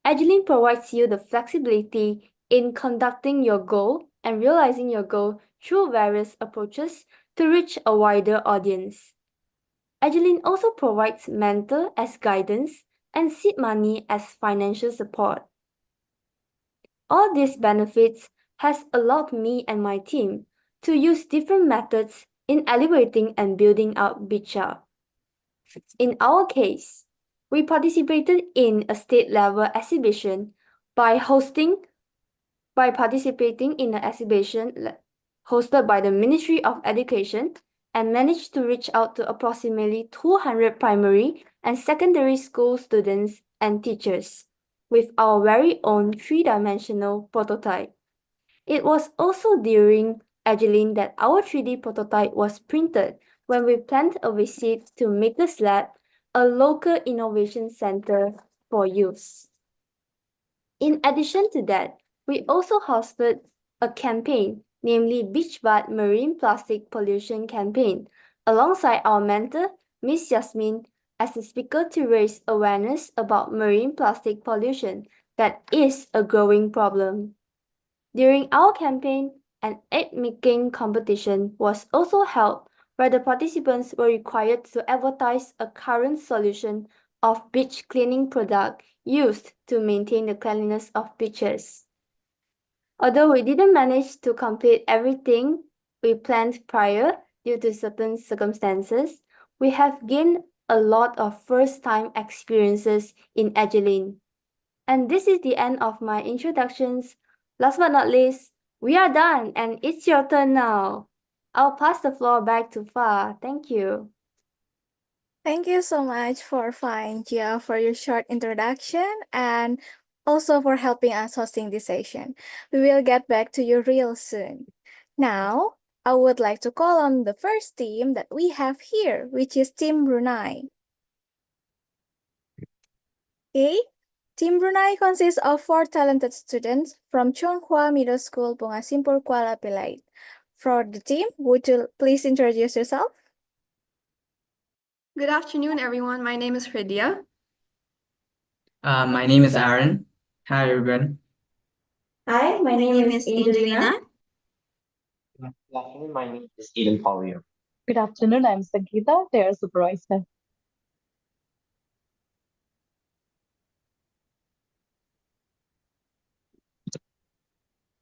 AJYELN provides you the flexibility in conducting your goal and realizing your goal through various approaches to reach a wider audience. AJYELN also provides mentor as guidance and seed money as financial support. All these benefits has allowed me and my team to use different methods in elevating and building out Beach Shop. In our case, we participated in a state-level exhibition by participating in an exhibition hosted by the Ministry of Education and managed to reach out to approximately 200 primary and secondary school students and teachers with our very own three-dimensional prototype. It was also during AJYELN that our 3D prototype was printed when we planned a visit to Makers Lab, a local innovation center for youth. In addition to that, we also hosted a campaign, namely Beach Bath Marine Plastic Pollution Campaign, alongside our mentor, Miss Yasmin, as a speaker to raise awareness about marine plastic pollution that is a growing problem. During our campaign, an egg-making competition was also held where the participants were required to advertise a current solution of beach cleaning product used to maintain the cleanliness of beaches. Although we didn't manage to complete everything we planned prior due to certain circumstances, we have gained a lot of first-time experiences in AJYELN. And this is the end of my introductions. Last but not least, we are done and it's your turn now. I'll pass the floor back to Fa. Thank you. Thank you so much for Fa and Gia for your short introduction and also for helping us hosting this session. We will get back to you real soon. Now, I would like to call on the first team that we have here, which is Team Brunei. Okay, Team Brunei consists of 4 talented students from Chonghua Middle School, Bunga Simpur, Kuala Belait. For the team, would you please introduce yourself? Good afternoon, everyone. My name is Hridia. My name is Aaron. Hi, everyone. Hi, my name is Angelina. Good afternoon, my name is Eden Polio. Good afternoon, I'm Sangeeta, their supervisor.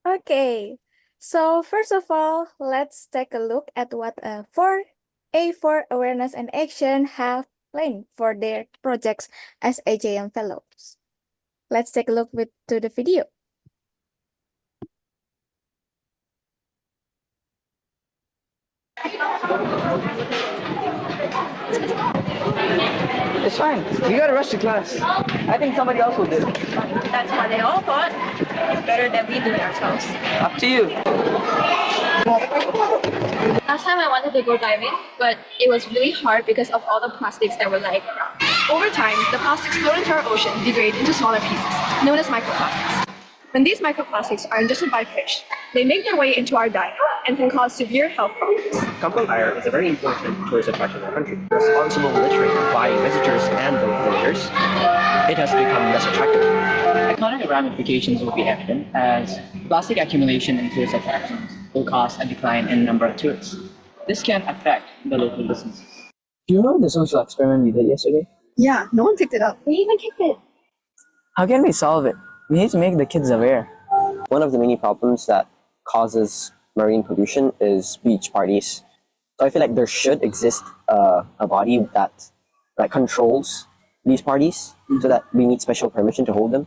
Okay, so first of all, let's take a look at what A4 Awareness and Action have planned for their projects as AJYELN Fellows. Let's take a look to the video. It's fine. We gotta rush to class. I think somebody else will do it. That's what they all thought. It's better that we do it ourselves. Up to you. Last time I wanted to go diving, but it was really hard because of all the plastics that were lying around. Over time, the plastics float into our ocean, degrade into smaller pieces, known as microplastics. When these microplastics are ingested by fish, they make their way into our diet and can cause severe health problems. Kampong Air is a very important tourist attraction in our country. Responsible littering by visitors and visitors, it has become less attractive. Economic ramifications will be evident as plastic accumulation in tourist attractions will cause a decline in the number of tourists. This can affect the local businesses. Do you remember the social experiment we did yesterday? Yeah, no one picked it up. They even kicked it. How can we solve it? We need to make the kids aware. One of the many problems that causes marine pollution is beach parties. So I feel like there should exist a body that controls these parties so that we need special permission to hold them.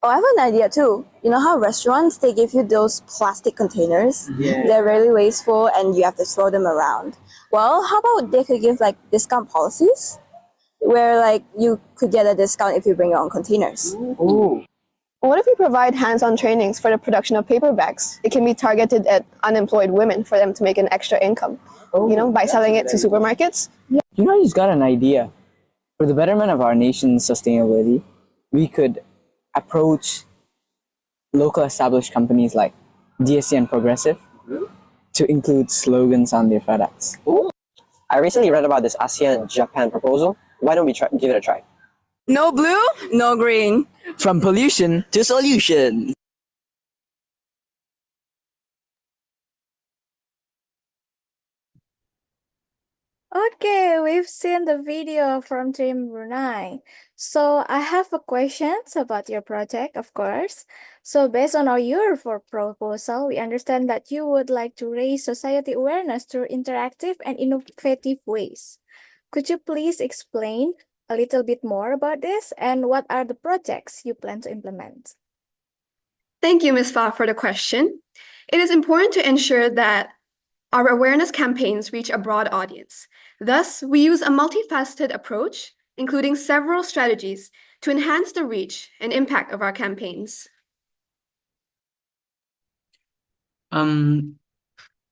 Oh, I have an idea too. You know how restaurants, they give you those plastic containers? Yeah. They're really wasteful and you have to throw them around. Well, how about they could give discount policies where you could get a discount if you bring your own containers. Ooh. What if we provide hands-on trainings for the production of paper bags? It can be targeted at unemployed women for them to make an extra income, by selling it to supermarkets. I just got an idea. For the betterment of our nation's sustainability, we could approach local established companies like DSC and Progressive to include slogans on their products. I recently read about this ASEAN-Japan proposal. Why don't we give it a try? No blue, no green. From pollution to solution. Okay, we've seen the video from Team Brunei. So I have a questions about your project, of course. So based on your proposal, we understand that you would like to raise society awareness through interactive and innovative ways. Could you please explain a little bit more about this and what are the projects you plan to implement? Thank you, Ms. Fa, for the question. It is important to ensure that our awareness campaigns reach a broad audience. Thus, we use a multifaceted approach including several strategies to enhance the reach and impact of our campaigns.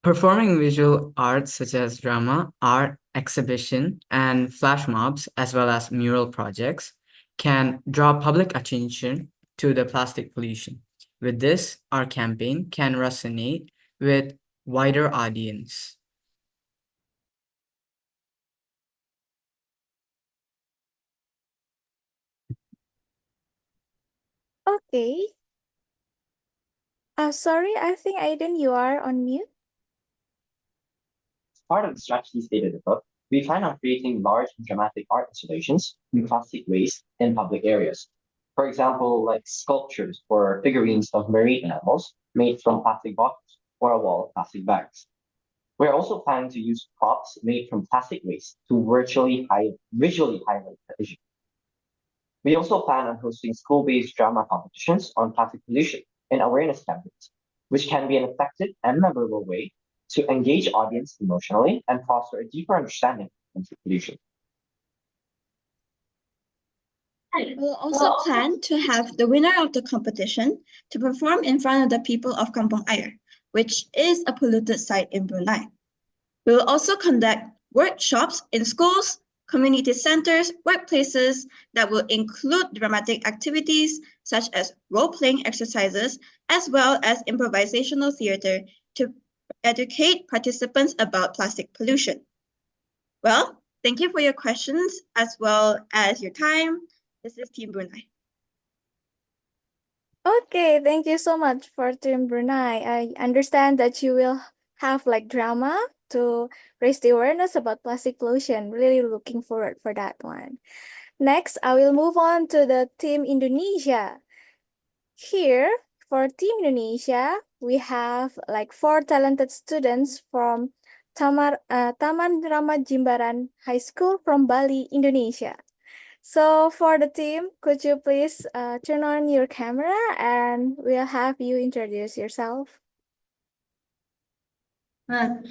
Performing visual arts such as drama, art, exhibition, and flash mobs, as well as mural projects, can draw public attention to the plastic pollution. With this, our campaign can resonate with wider audience. Okay. Sorry, I think Aiden, you are on mute. As part of the strategy stated above, we plan on creating large and dramatic art installations with plastic waste in public areas. For example, like sculptures or figurines of marine animals made from plastic bottles or a wall of plastic bags. We're also planning to use props made from plastic waste to visually highlight the issue. We also plan on hosting school-based drama competitions on plastic pollution and awareness campaigns, which can be an effective and memorable way to engage audience emotionally and foster a deeper understanding of plastic pollution. We'll also plan to have the winner of the competition to perform in front of the people of Kampong Ayer, which is a polluted site in Brunei. We will also conduct workshops in schools, community centers, workplaces that will include dramatic activities such as role-playing exercises, as well as improvisational theater to educate participants about plastic pollution. Well, thank you for your questions as well as your time. This is Team Brunei. Okay, thank you so much for Team Brunei. I understand that you will have like drama to raise the awareness about plastic pollution. Really looking forward for that one. Next, I will move on to the Team Indonesia. Here, for Team Indonesia, we have like 4 talented students from Taman Rama Jimbaran High School from Bali, Indonesia. So for the team, could you please turn on your camera and we'll have you introduce yourself.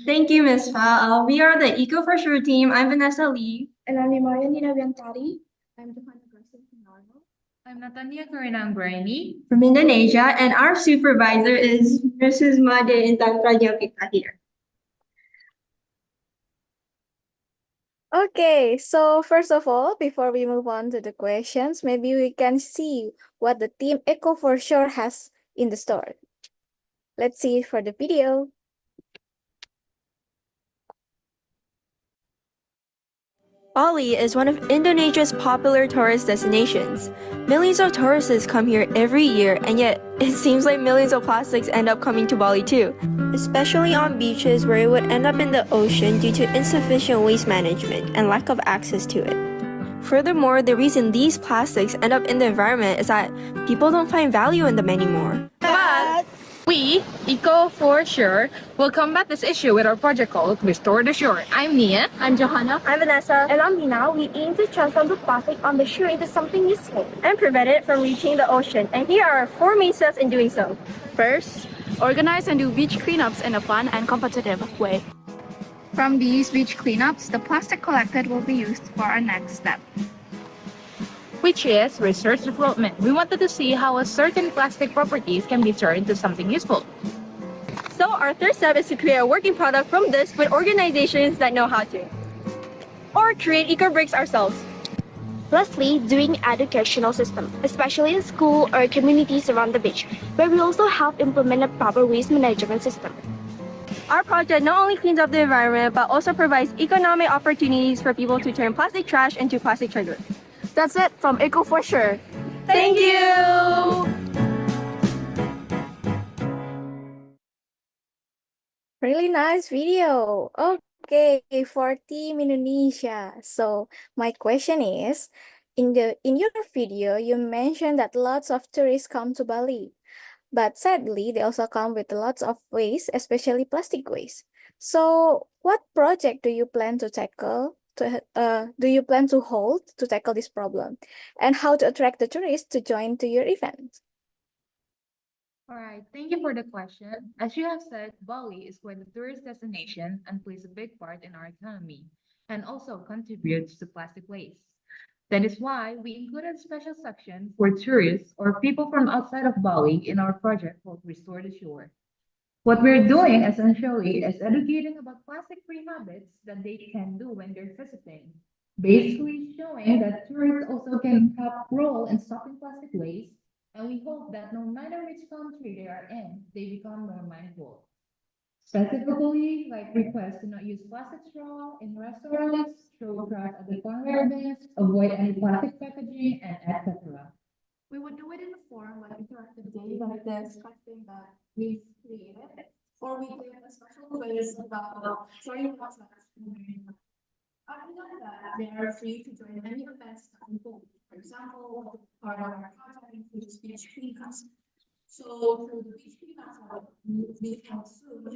Thank you, Ms. Fa. We are the Eco for Sure team. I'm Vanessa Lee. And I'm Imaya Nina Viantari. I'm Johanna Garcia from Narno. I'm Natania Karina Anggraini From Indonesia, and our supervisor is Mrs. Made Intan Prajakita here. Okay, so first of all, before we move on to the questions, maybe we can see what the team Eco for Sure has in the store. Let's see it for the video. Bali is one of Indonesia's popular tourist destinations. Millions of tourists come here every year, and yet it seems like millions of plastics end up coming to Bali too, especially on beaches where it would end up in the ocean due to insufficient waste management and lack of access to it. Furthermore, the reason these plastics end up in the environment is that people don't find value in them anymore. But we, Eco for Sure, will combat this issue with our project called Restore the Shore. I'm Nia. I'm Johanna. I'm Vanessa. And I'm Nina. We aim to transform the plastic on the shore into something useful And prevent it from reaching the ocean. And here are our 4 main steps in doing so. First, organize and do beach cleanups in a fun and competitive way. From these beach cleanups, the plastic collected will be used for our next step, which is research development. We wanted to see how a certain plastic properties can be turned into something useful. So our third step is to create a working product from this with organizations that know how to. Or create eco-bricks ourselves. Lastly, doing educational system, especially in school or communities around the beach, where we also help implement a proper waste management system. Our project not only cleans up the environment, but also provides economic opportunities for people to turn plastic trash into plastic treasure. That's it from Eco for Sure. Thank you! Really nice video. Okay, for Team Indonesia. So my question is, in your video, you mentioned that lots of tourists come to Bali, but sadly, they also come with lots of waste, especially plastic waste. So what project do you plan to tackle? Do you plan to hold to tackle this problem, and how to attract the tourists to join to your event? All right, thank you for the question. As you have said, Bali is quite a tourist destination and plays a big part in our economy and also contributes to plastic waste. That is why we included a special section for tourists or people from outside of Bali in our project called Restore the Shore. What we're doing essentially is educating about plastic-free habits that they can do when they're visiting, basically showing that tourists also can have a role in stopping plastic waste, and we hope that no matter which country they are in, they become more mindful. Specifically, like requests to not use plastic straw in restaurants, throw trash at the conveyor bins, avoid any plastic packaging, and etc. We would do it in a forum like interactive day like this question that we've created, or we give a special quiz about starting process. Other than that, they are free to join any events that we hold. For example, part of our project, which is beach cleanups. So through the beach cleanups that we held soon,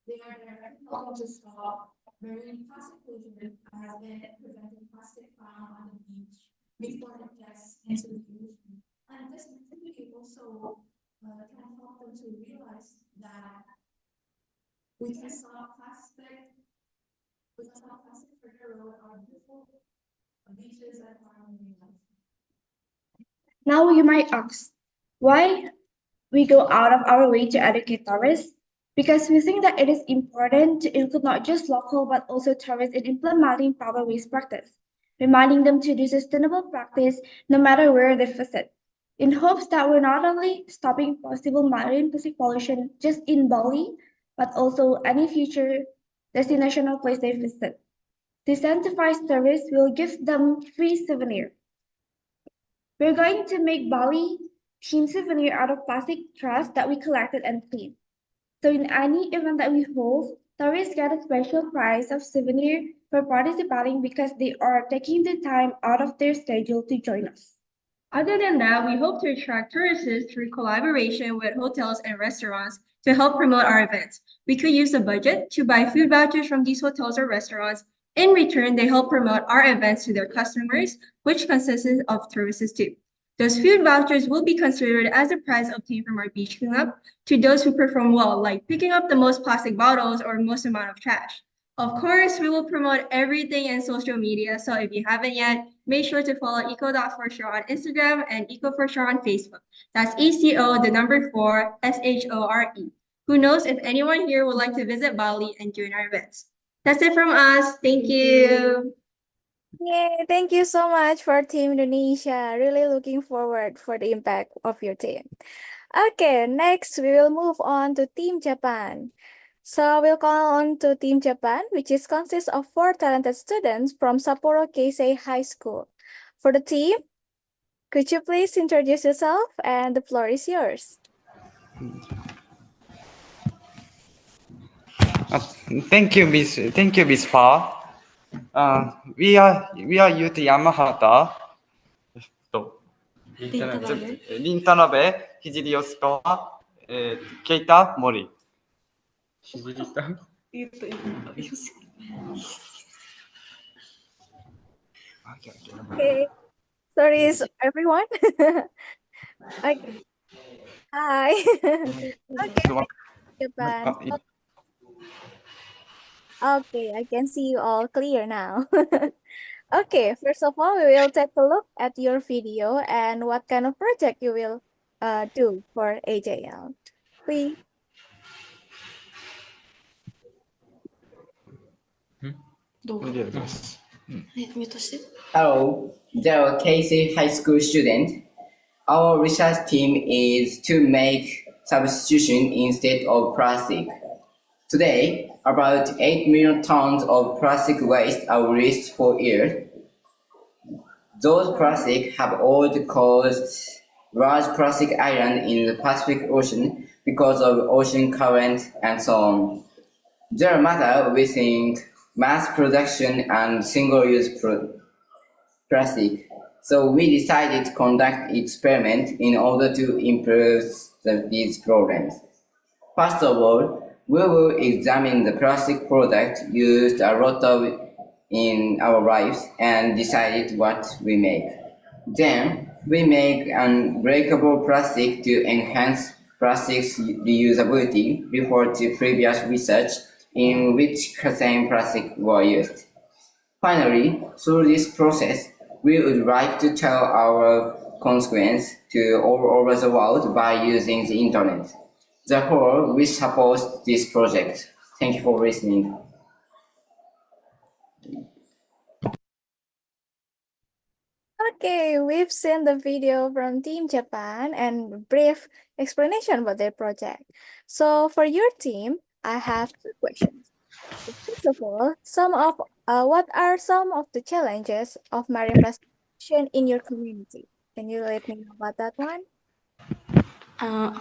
they are directly helping to stop marine plastic pollution as they preventing plastic found on the beach before it gets into the ocean. And this activity also can help them to realize that we can stop plastic further road our beautiful beaches and our marine life. Now you might ask, why we go out of our way to educate tourists? Because we think that it is important to include not just local but also tourists in implementing proper waste practice, reminding them to do sustainable practice no matter where they visit, in hopes that we're not only stopping possible marine plastic pollution just in Bali, but also any future destination or place they visit. To incentivize tourists, we'll give them free souvenir. We're going to make Bali themed souvenir out of plastic trash that we collected and cleaned. So in any event that we hold, tourists get a special prize of souvenir for participating because they are taking the time out of their schedule to join us. Other than that, we hope to attract tourists through collaboration with hotels and restaurants to help promote our events. We could use the budget to buy food vouchers from these hotels or restaurants. In return, they help promote our events to their customers, which consists of tourists too. Those food vouchers will be considered as a prize obtained from our beach cleanup to those who perform well, like picking up the most plastic bottles or most amount of trash. Of course, we will promote everything in social media, so if you haven't yet, make sure to follow eco.forshore on Instagram and eco4shore on Facebook. That's ECO, the number 4, SHORE. Who knows if anyone here would like to visit Bali and join our events. That's it from us. Thank you. Yay, thank you so much for Team Indonesia. Really looking forward for the impact of your team. Okay, next we will move on to Team Japan. So we'll call on to Team Japan, which is consists of 4 talented students from Sapporo Keisei High School. For the team, could you please introduce yourself and the floor is yours. Thank you, Miss Pa. We are youth Yamahata. リンタナベ、ひじりよすかわ、ケイタ、モリ。ひじりた。Okay, sorry, everyone. Okay. Hi. Okay, Japan. Okay, I can see you all clear now. Okay, first of all, we will take a look at your video and what kind of project you will do for AJL. Please. Hello, the Casey High School student. Our research team is to make substitution instead of plastic. Today, about 8 million tons of plastic waste are released per year. Those plastics have all caused large plastic islands in the Pacific Ocean because of ocean current and so on. Their matter, we think, mass production and single-use plastic. So we decided to conduct experiment in order to improve these problems. First of all, we will examine the plastic product used a lot of in our lives and decide what we make. Then we make unbreakable plastic to enhance plastic's reusability, refer to previous research in which the same plastic were used. Finally, through this process, We would like to tell our consequence to all over the world by using the internet. Therefore, we support this project. Thank you for listening. Okay, we've seen the video from Team Japan and brief explanation about their project. So for your team, I have two questions. First of all, what are some of the challenges of marine plastic pollution in your community? Can you let me know about that one? Uh,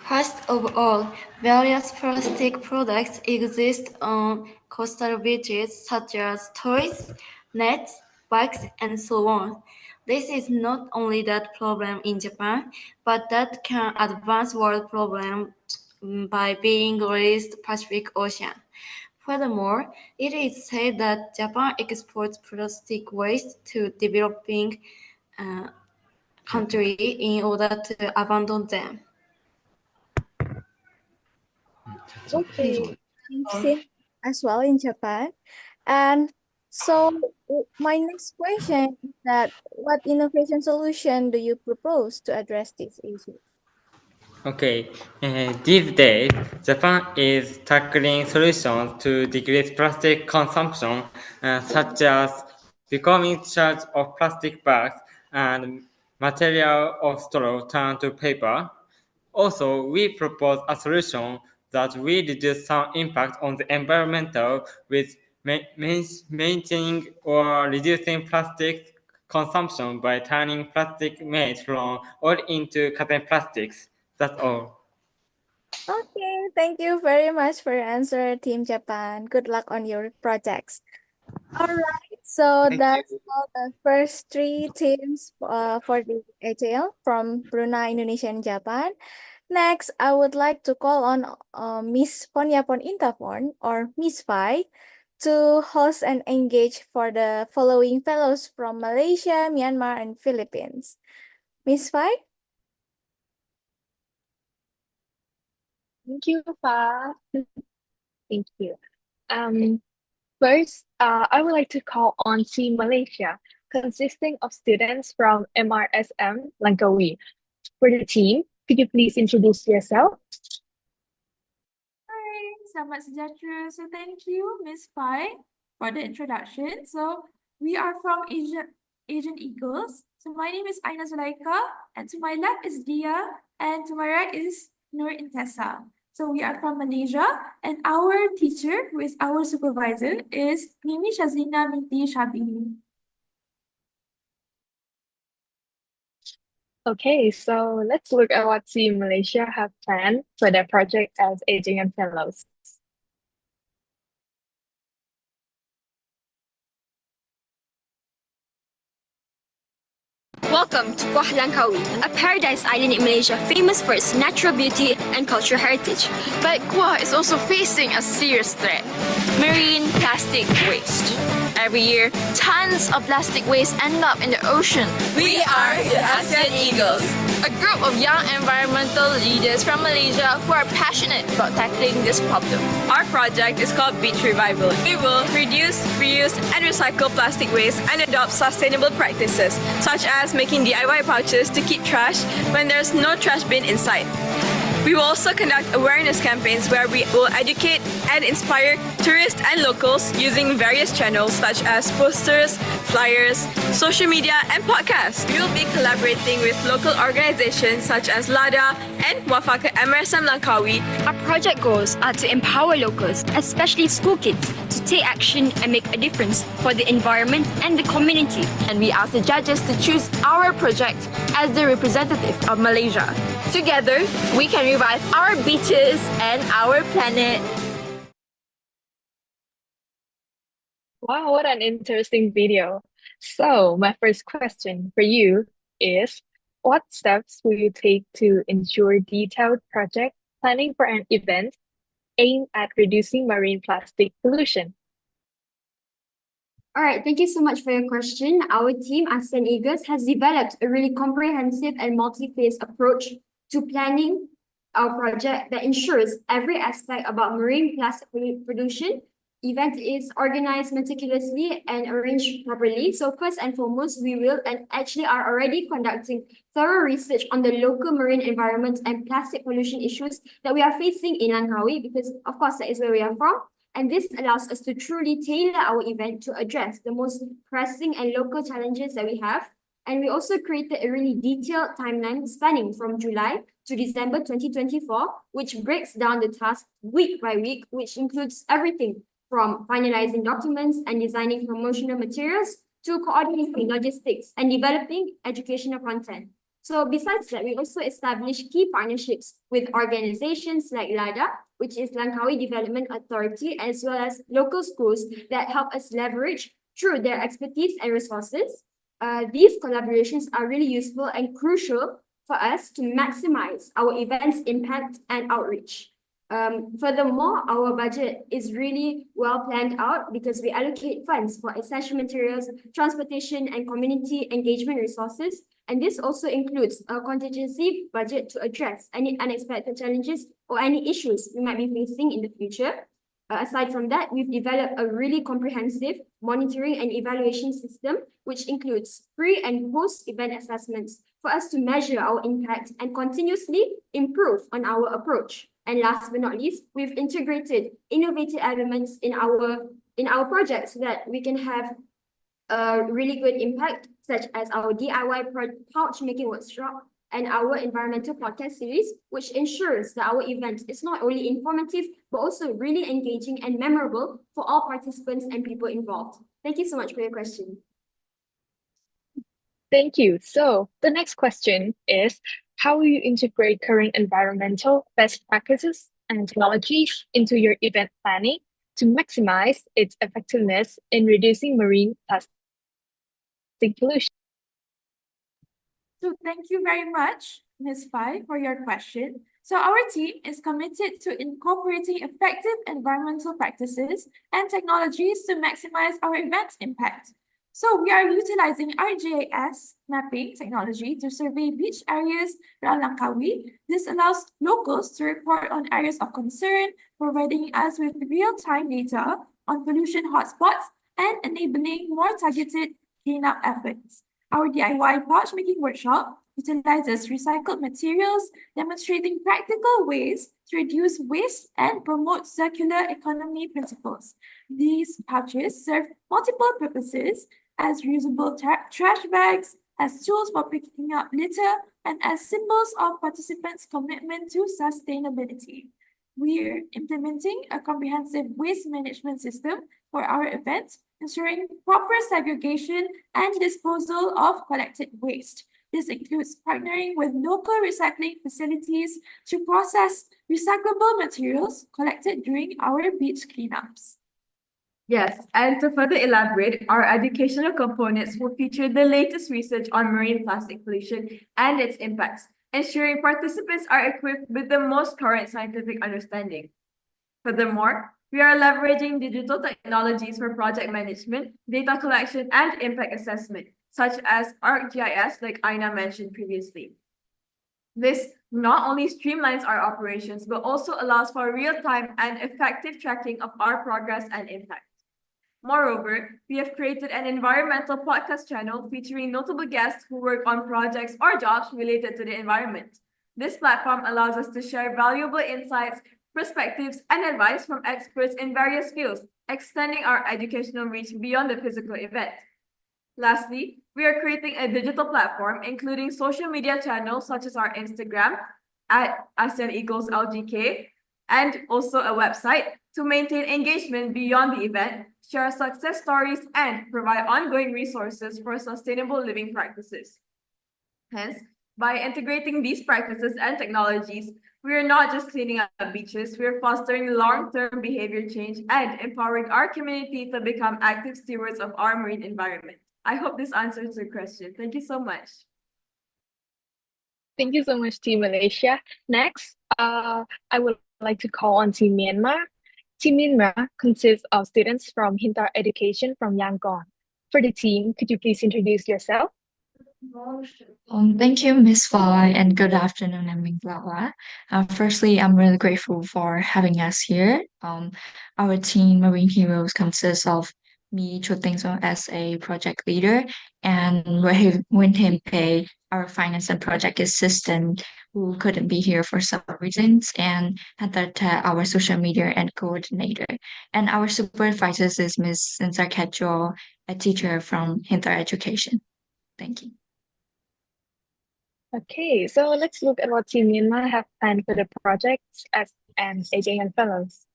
First of all, various plastic products exist on coastal beaches such as toys, nets, bags, and so on. This is not only that problem in Japan, but that can advance world problems by being released Pacific Ocean. Furthermore, it is said that Japan exports plastic waste to developing countries in order to abandon them. Okay, we've seen as well in Japan. And so my next question is that what innovation solution do you propose to address this issue? Okay, these days, Japan is tackling solutions to decrease plastic consumption, such as becoming charge of plastic bags and material of straw turned to paper. Also, we propose a solution that will reduce some impact on the environmental with maintaining or reducing plastic consumption by turning plastic made from oil into cotton plastics. That's all. Okay, thank you very much for your answer, Team Japan. Good luck on your projects. All right, so that's all the first three teams for the AJL from Brunei, Indonesia, and Japan. Next, I would like to call on Miss Ponyapon Intavon or Miss Pai to host and engage for the following fellows from Malaysia, Myanmar, and Philippines. Miss Pai? Thank you, Fa. Thank you. First, I would like to call on Team Malaysia, consisting of students from MRSM Langkawi. For the team, could you please introduce yourself? Hi, selamat sejahtera. So thank you, Miss Pai, for the introduction. So we are from Asian Eagles. So my name is Aina Zulaika, and to my left is Dia, and to my right is Nur Intessa. So we are from Malaysia, and our teacher, who is our supervisor, is Mimi Shazlina Minti Shabini. Okay, so let's look at what Team Malaysia have planned for their project as AJYELN Fellows. Welcome to Kuah Langkawi, a paradise island in Malaysia famous for its natural beauty and cultural heritage. But Kuah is also facing a serious threat: marine plastic waste. Every year, tons of plastic waste end up in the ocean. We are the ASEAN Eagles, a group of young environmental leaders from Malaysia who are passionate about tackling this problem. Our project is called Beach Revival. We will reduce, reuse, and recycle plastic waste and adopt sustainable practices, such as making DIY pouches to keep trash when there's no trash bin inside. We will also conduct awareness campaigns where we will educate and inspire tourists and locals using various channels such as posters, flyers, social media, and podcasts. We will be collaborating with local organizations such as LADA and Muafaka MRSM Langkawi. Our project goals are to empower locals, especially school kids, to take action and make a difference for the environment and the community. And we ask the judges to choose our project as the representative of Malaysia. Together, we can revive our beaches and our planet. Wow, what an interesting video. So, my first question for you is, what steps will you take to ensure detailed project planning for an event aimed at reducing marine plastic pollution? All right, thank you so much for your question. Our team, ASEAN Eagles, has developed a really comprehensive and multi-phase approach to planning our project that ensures every aspect about marine plastic pollution event is organized meticulously and arranged properly. So first and foremost, we will and actually are already conducting thorough research on the local marine environment and plastic pollution issues that we are facing in Langkawi, because of course that is where we are from. And this allows us to truly tailor our event to address the most pressing and local challenges that we have. And we also created a really detailed timeline spanning from July to December 2024, which breaks down the task week by week, which includes everything from finalizing documents and designing promotional materials to coordinating logistics and developing educational content. So besides that, we also established key partnerships with organizations like LADA, which is Langkawi Development Authority, as well as local schools that help us leverage through their expertise and resources. These collaborations are really useful and crucial for us to maximize our event's impact and outreach. Furthermore, our budget is really well planned out because we allocate funds for essential materials, transportation, and community engagement resources. And this also includes a contingency budget to address any unexpected challenges or any issues we might be facing in the future. Aside from that, we've developed a really comprehensive monitoring and evaluation system, which includes pre- and post-event assessments for us to measure our impact and continuously improve on our approach. And last but not least, we've integrated innovative elements in our project so that we can have a really good impact, such as our DIY pouch making workshop and our environmental podcast series, which ensures that our event is not only informative, but also really engaging and memorable for all participants and people involved. Thank you so much for your question. Thank you. So the next question is, how will you integrate current environmental best practices and technologies into your event planning to maximize its effectiveness in reducing marine plastic pollution? So thank you very much, Ms. Fai, for your question. So our team is committed to incorporating effective environmental practices and technologies to maximize our event's impact. So we are utilizing ArcGIS mapping technology to survey beach areas around Langkawi. This allows locals to report on areas of concern, providing us with real-time data on pollution hotspots and enabling more targeted cleanup efforts. Our DIY pouch making workshop utilizes recycled materials, demonstrating practical ways to reduce waste and promote circular economy principles. These pouches serve multiple purposes as reusable trash bags, as tools for picking up litter, and as symbols of participants' commitment to sustainability. We're implementing a comprehensive waste management system for our events, ensuring proper segregation and disposal of collected waste. This includes partnering with local recycling facilities to process recyclable materials collected during our beach cleanups. Yes, and to further elaborate, our educational components will feature the latest research on marine plastic pollution and its impacts, ensuring participants are equipped with the most current scientific understanding. Furthermore, we are leveraging digital technologies for project management, data collection, and impact assessment, such as ArcGIS, like Aina mentioned previously. This not only streamlines our operations, but also allows for real-time and effective tracking of our progress and impact. Moreover, we have created an environmental podcast channel featuring notable guests who work on projects or jobs related to the environment. This platform allows us to share valuable insights, perspectives, and advice from experts in various fields, extending our educational reach beyond the physical event. Lastly, we are creating a digital platform, including social media channels such as our Instagram at ASEAN-LGK, and also a website to maintain engagement beyond the event, share success stories, and provide ongoing resources for sustainable living practices. Hence, by integrating these practices and technologies, we are not just cleaning up beaches, we are fostering long-term behavior change and empowering our community to become active stewards of our marine environment. I hope this answers your question. Thank you so much. Thank you so much, Team Malaysia. Next, I would like to call on Team Myanmar. Team Myanmar consists of students from Hintar Education from Yangon. For the team, could you please introduce yourself? Thank you, Miss Fai, and good afternoon, I'm Minglawa. Firstly, I'm really grateful for having us here. Our team, Marine Heroes, consists of me, Cho Song, as a project leader, and Wen Him Pei, our finance and project assistant, who couldn't be here for some reasons, and Hatata, our social media and coordinator. And our supervisors is Miss Sinsar Ketcho, a teacher from Hintar Education. Thank you. Okay, so let's look at what Team Myanmar have planned for the projects as an AJYELN Fellows.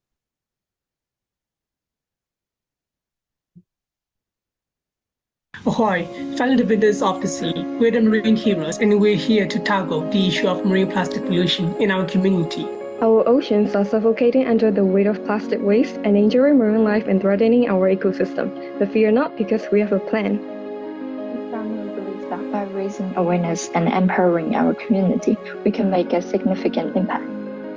Ahoy, fellow defenders of the sea, we're the Marine Heroes and we're here to tackle the issue of marine plastic pollution in our community. Our oceans are suffocating under the weight of plastic waste and endangering marine life and threatening our ecosystem. But fear not, because we have a plan. We firmly believe that by raising awareness and empowering our community, we can make a significant impact.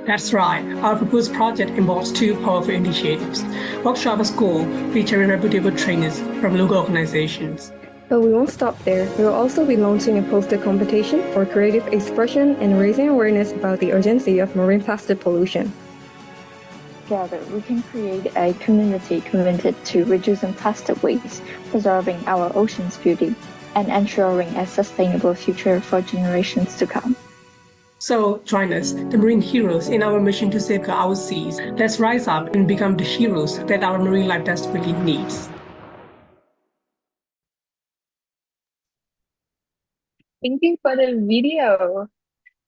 That's right. Our proposed project involves two powerful initiatives. Workshop at school featuring reputable trainers from local organizations. But we won't stop there. We will also be launching a poster competition for creative expression and raising awareness about the urgency of marine plastic pollution. Together, we can create a community committed to reducing plastic waste, preserving our ocean's beauty, and ensuring a sustainable future for generations to come. So join us, the Marine Heroes, in our mission to safeguard our seas. Let's rise up and become the heroes that our marine life desperately needs. Thank you for the video.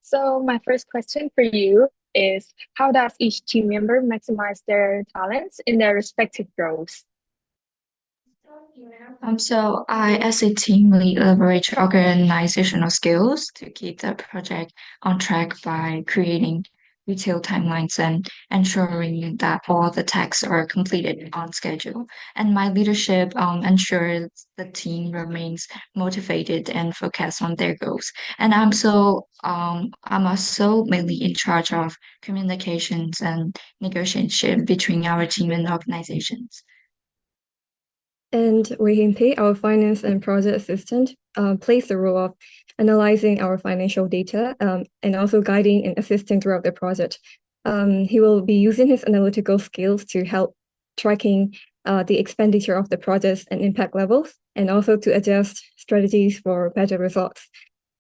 So my first question for you is, how does each team member maximize their talents in their respective roles? So I, as a team lead, leverage organizational skills to keep the project on track by creating detailed timelines and ensuring that all the tasks are completed on schedule. And my leadership ensures the team remains motivated and focused on their goals. And I'm also mainly in charge of communications and negotiation between our team and organizations. And Wei Hin-pei, our finance and project assistant, plays the role of analyzing our financial data and also guiding and assisting throughout the project. He will be using his analytical skills to help tracking the expenditure of the projects and impact levels, and also to adjust strategies for better results.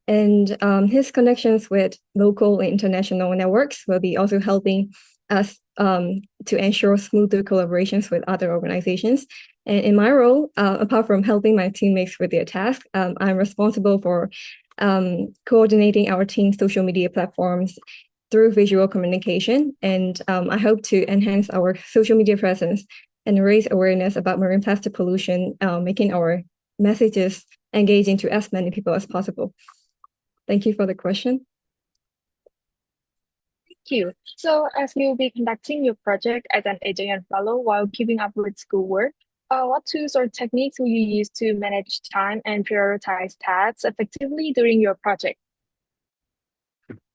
And his connections with local and international networks will be also helping us to ensure smoother collaborations with other organizations. And in my role, apart from helping my teammates with their tasks, I'm responsible for coordinating our team's social media platforms through visual communication. And I hope to enhance our social media presence and raise awareness about marine plastic pollution, making our messages engaging to as many people as possible. Thank you for the question. Thank you. So as you will be conducting your project as an AJYELN Fellow while keeping up with schoolwork, what tools or techniques will you use to manage time and prioritize tasks effectively during your project?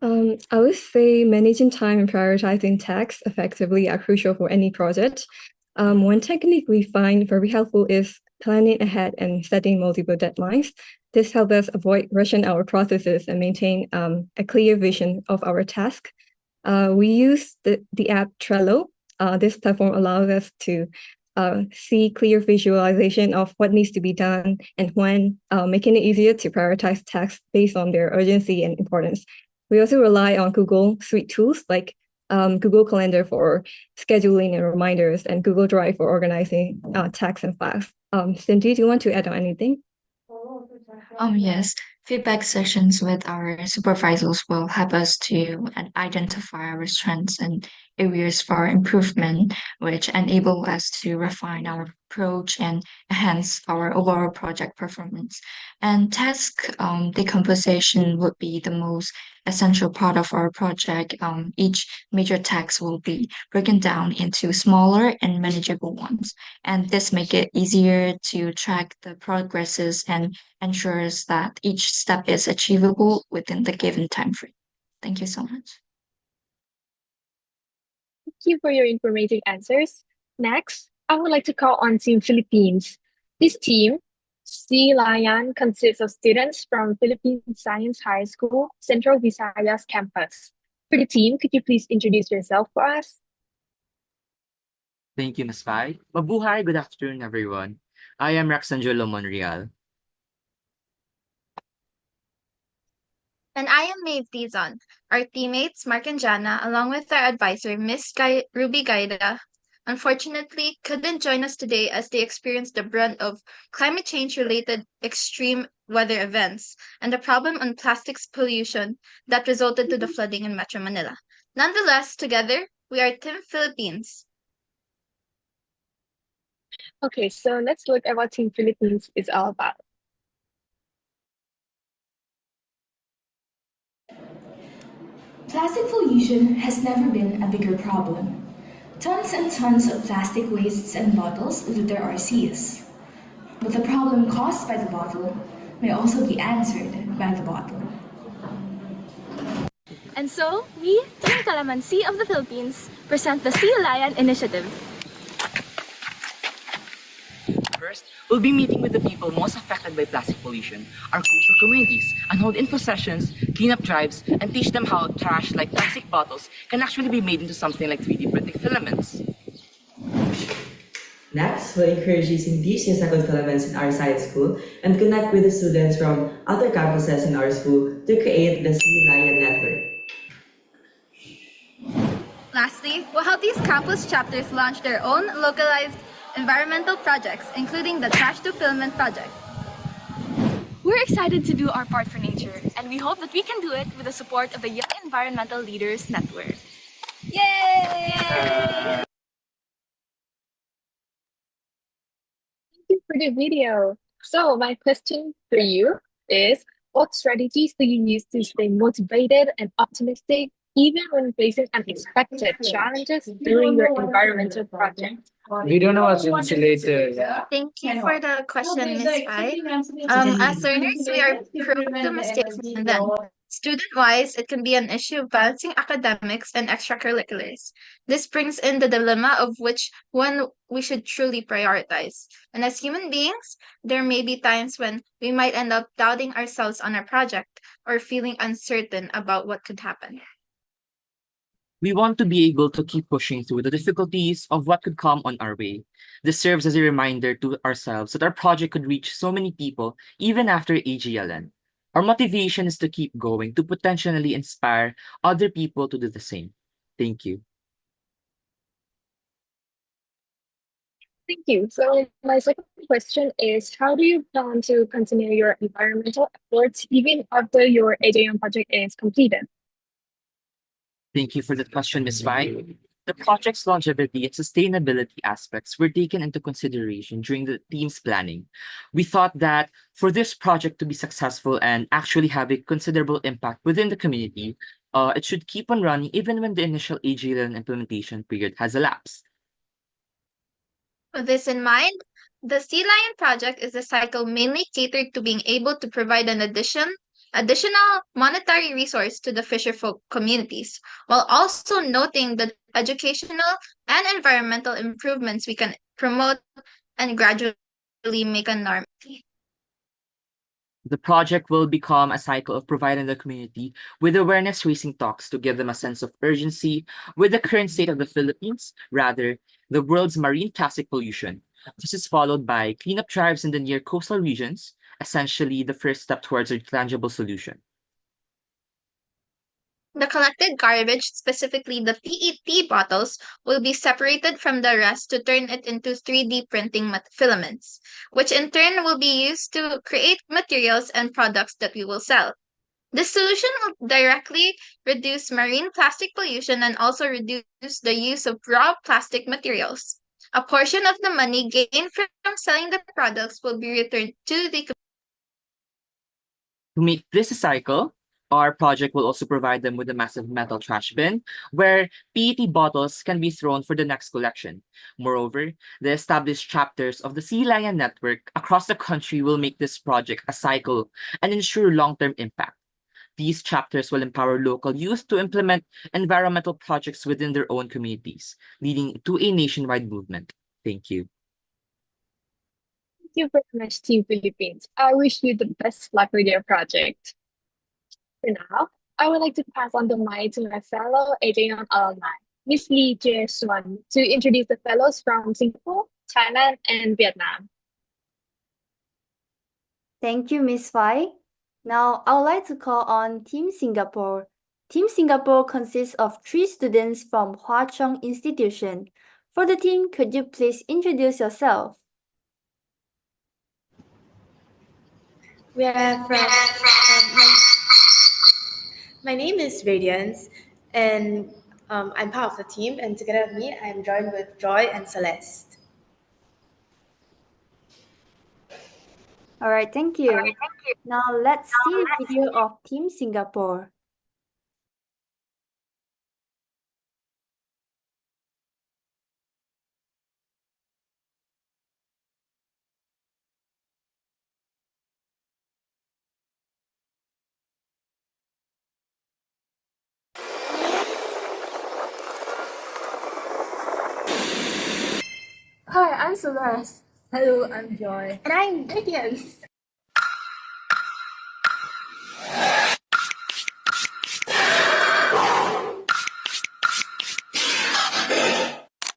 I would say managing time and prioritizing tasks effectively are crucial for any project. One technique we find very helpful is planning ahead and setting multiple deadlines. This helps us avoid rushing our processes and maintain a clear vision of our task. We use the app Trello. This platform allows us to see clear visualization of what needs to be done and when, making it easier to prioritize tasks based on their urgency and importance. We also rely on Google Suite tools like Google Calendar for scheduling and reminders, and Google Drive for organizing tasks and files. Cindy, do you want to add on anything? Yes, feedback sessions with our supervisors will help us to identify our strengths and areas for improvement, which enable us to refine our approach and enhance our overall project performance. And task decomposition would be the most essential part of our project. Each major task will be broken down into smaller and manageable ones. And this make it easier to track the progresses and ensures that each step is achievable within the given time frame. Thank you so much. Thank you for your informative answers. Next, I would like to call on Team Philippines. This team Sea Lion consists of students from Philippine Science High School, Central Visayas campus. For the team, could you please introduce yourself for us? Thank you, Ms. Pai. Mabuhay, good afternoon, everyone. I am Raxanjolo Monreal. And I am Maeve Dizon. Our teammates, Mark and Jana, along with our advisor, Miss Ruby Gaida, unfortunately couldn't join us today as they experienced the brunt of climate change-related extreme weather events and the problem on plastics pollution that resulted to the flooding in Metro Manila. Nonetheless, together, we are Team Philippines. Okay, so let's look at what Team Philippines is all about. Plastic pollution has never been a bigger problem. Tons and tons of plastic wastes and bottles litter our seas. But the problem caused by the bottle may also be answered by the bottle. And so, we, Team Calamansi of the Philippines, present the Sea Lion Initiative. First, we'll be meeting with the people most affected by plastic pollution, our coastal communities, and hold info sessions, cleanup drives, and teach them how trash like plastic bottles can actually be made into something like 3D printing filaments. Next, we'll encourage using these recycled filaments in our science school and connect with the students from other campuses in our school to create the Sea Lion Network. Lastly, we'll help these campus chapters launch their own localized environmental projects, including the Trash to Filament project. We're excited to do our part for nature, and we hope that we can do it with the support of the Young Environmental Leaders Network. Yay! Thank you for the video. So my question for you is, what strategies do you use to stay motivated and optimistic even when facing unexpected challenges during your environmental project? We don't know what's insulated. Thank you for the question, Ms. Pai. As learners, we are prone to mistakes and then. Student-wise, it can be an issue of balancing academics and extracurriculars. This brings in the dilemma of which one we should truly prioritize. And as human beings, there may be times when we might end up doubting ourselves on our project or feeling uncertain about what could happen. We want to be able to keep pushing through the difficulties of what could come on our way. This serves as a reminder to ourselves that our project could reach so many people even after AJYELN. Our motivation is to keep going to potentially inspire other people to do the same. Thank you. Thank you. So my second question is, how do you plan to continue your environmental efforts even after your AJYELN project is completed? Thank you for the question, Ms. Pai. The project's longevity and sustainability aspects were taken into consideration during the team's planning. We thought that for this project to be successful and actually have a considerable impact within the community, it should keep on running even when the initial AJYELN implementation period has elapsed. With this in mind, the Sea Lion project is a cycle mainly catered to being able to provide an additional monetary resource to the fisherfolk communities, while also noting the educational and environmental improvements we can promote and gradually make a norm. The project will become a cycle of providing the community with awareness-raising talks to give them a sense of urgency with the current state of the Philippines, rather, the world's marine plastic pollution. This is followed by cleanup drives in the near coastal regions, essentially the first step towards a tangible solution. The collected garbage, specifically the PET bottles, will be separated from the rest to turn it into 3D printing filaments, which in turn will be used to create materials and products that we will sell. This solution will directly reduce marine plastic pollution and also reduce the use of raw plastic materials. A portion of the money gained from selling the products will be returned to the community. To make this a cycle, our project will also provide them with a massive metal trash bin where PET bottles can be thrown for the next collection. Moreover, the established chapters of the Sea Lion Network across the country will make this project a cycle and ensure long-term impact. These chapters will empower local youth to implement environmental projects within their own communities, leading to a nationwide movement. Thank you. you very much, Team Philippines. I wish you the best luck with your project. For now, I would like to pass on the mic to my fellow AJYELN alumni, Miss Lee Jae-Swan, to introduce the fellows from Singapore, Thailand, and Vietnam. Thank you, Miss Fai. Now, I would like to call on Team Singapore. Team Singapore consists of 3 students from Hwa Chong Institution. For the team, could you please introduce yourself? We are from, my name is Radiance, and I'm part of the team, and together with me, I'm joined with Joy and Celeste. All right, thank you. Now, let's see a video of Team Singapore. Hi, I'm Celeste. Hello, I'm Joy. And I'm Radiance.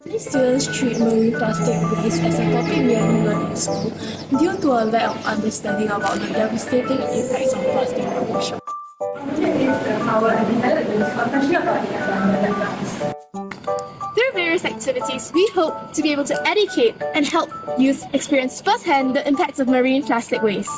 These students treat marine plastic waste as a topic we have learned in school due to a lack of understanding about the devastating impacts of plastic pollution. Through various activities, we hope to be able to educate and help youth experience firsthand the impacts of marine plastic waste.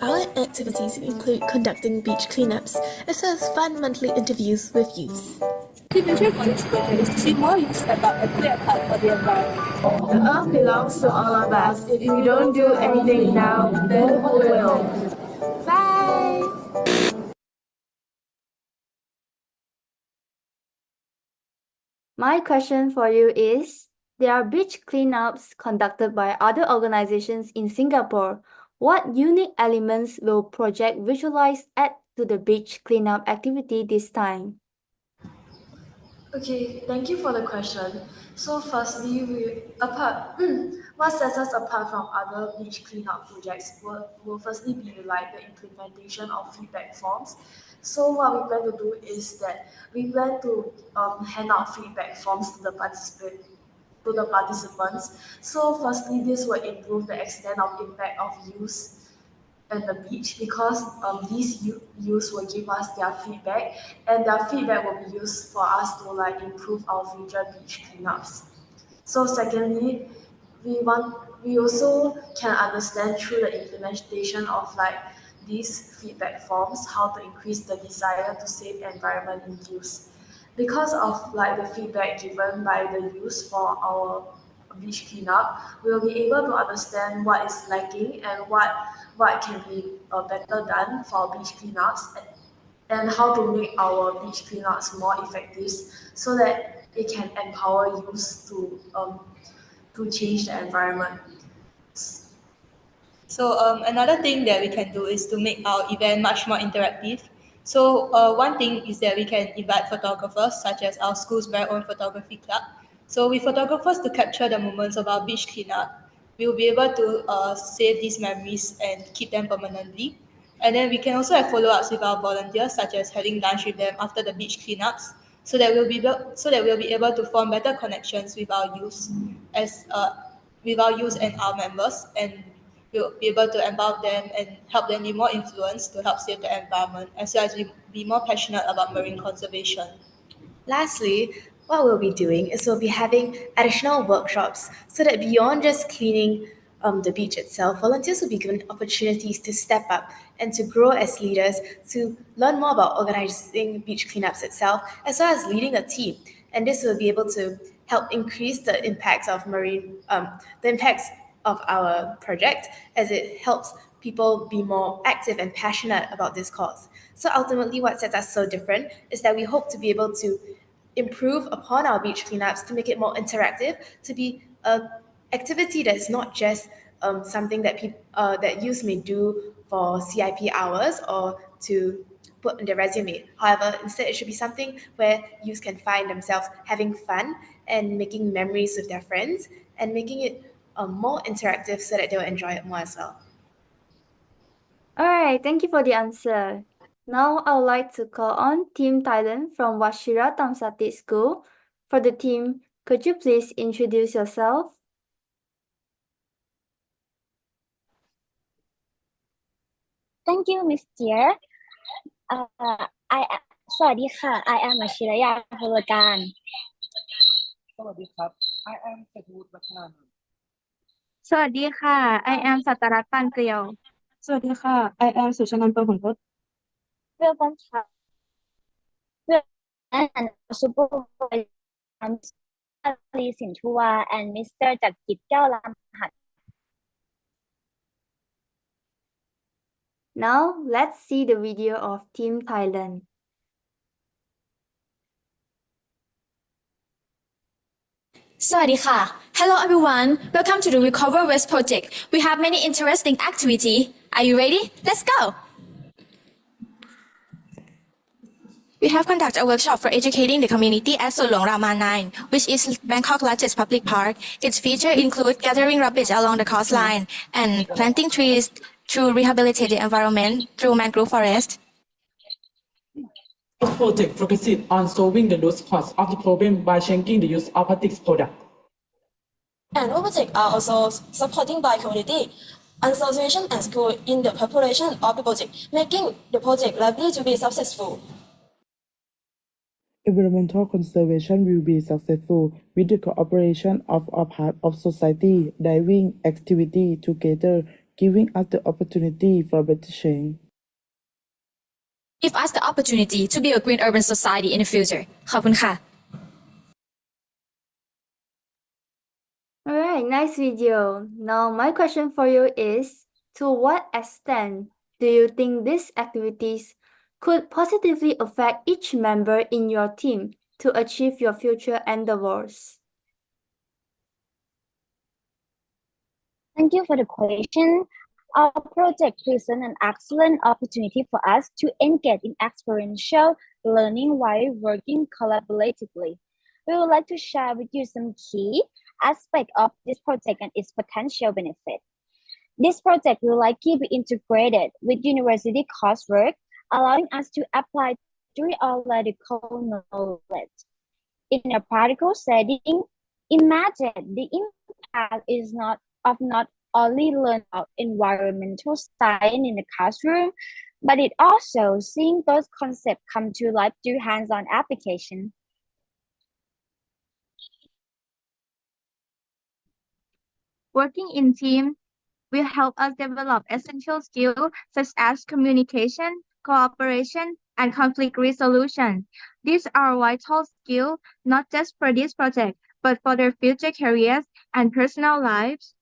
Our activities include conducting beach cleanups, as well as fun monthly interviews with youth. The vision for this project is to see more youth step up and play a part for the environment. The earth belongs to all of us. If we don't do anything now, then who will? Bye! My question for you is, there are beach cleanups conducted by other organizations in Singapore. What unique elements will Project Visualize add to the beach cleanup activity this time? Okay, thank you for the question. So firstly, what sets us apart from other beach cleanup projects will firstly be like the implementation of feedback forms. So what we plan to do is that we plan to hand out feedback forms to the participants. So firstly, this will improve the extent of impact of use and the beach, because these youths will give us their feedback, and their feedback will be used for us to like improve our future beach cleanups. So secondly, we also can understand through the implementation of like these feedback forms how to increase the desire to save environment in use. Because of like the feedback given by the youth for our beach cleanup, we will be able to understand what is lacking and what can be better done for our beach cleanups, and how to make our beach cleanups more effective so that it can empower youth to change the environment. So another thing that we can do is to make our event much more interactive. So one thing is that we can invite photographers, such as our school's very own photography club. So with photographers to capture the moments of our beach cleanup, we will be able to save these memories and keep them permanently. And then we can also have follow-ups with our volunteers, such as having lunch with them after the beach cleanups, so that we'll be able to form better connections with our youth, and our members, and we'll be able to empower them and help them be more influenced to help save the environment, as well as be more passionate about marine conservation. Lastly, what we'll be doing is we'll be having additional workshops so that beyond just cleaning the beach itself, volunteers will be given opportunities to step up and to grow as leaders, to learn more about organizing beach cleanups itself, as well as leading a team. And this will be able to help increase the impacts of our project, as it helps people be more active and passionate about this cause. So ultimately, what sets us so different is that we hope to be able to improve upon our beach cleanups, to make it more interactive, to be an activity that's not just something that youth may do for CIP hours or to put in their resume. However, instead it should be something where youth can find themselves having fun and making memories with their friends, and making it more interactive so that they'll enjoy it more as well. All right, thank you for the answer. Now I would like to call on Team Thailand from Washira Thamsatit School. For the team, could you please introduce yourself? Thank you, Miss Dear.สวัสดีค่ะ I am วชิรยาพลการ สวัสดีครับ I am เศรษฐวุฒิวัฒนานนท์ สวัสดีค่ะ I am สัตรัตน์ปานเกลียว สวัสดีค่ะ I am สุชนันท์เปิลผลพจน์ Welcome to and supervisor Mr. Lee Sinthua and Mr. จักรกิจแก้วรำหัด Now let's see the video of Team Thailand. Hello everyone. Welcome to the Recover Waste project. We have many interesting activities. Are you ready? Let's go. We have conducted a workshop for educating the community at Solong Rama 9, which is Bangkok's largest public park. Its features include gathering rubbish along the coastline and planting trees to rehabilitate the environment through mangrove forest. This project focuses on solving the root cause of the problem by changing the use of plastic products. And all projects are also supported by community, association and school in the preparation of the project, making the project likely to be successful. Environmental conservation will be successful with the cooperation of all parts of society, driving activity together, giving us the opportunity for better change. Give us the opportunity to build a green urban society in the future. ขอบคุณค่ะ All right, nice video. Now my question for you is, to what extent do you think these activities could positively affect each member in your team to achieve your future endeavors? Thank you for the question. Our project presents an excellent opportunity for us to engage in experiential learning while working collaboratively. We would like to share with you some key aspects of this project and its potential benefit. This project will likely be integrated with university coursework, allowing us to apply theoretical knowledge. In a practical setting, imagine the impact is not only learn about environmental science in the classroom, but it also seeing those concepts come to life through hands-on application. Working in team will help us develop essential skills such as communication, cooperation, and conflict resolution. These are vital skills not just for this project, but for their future careers and personal lives.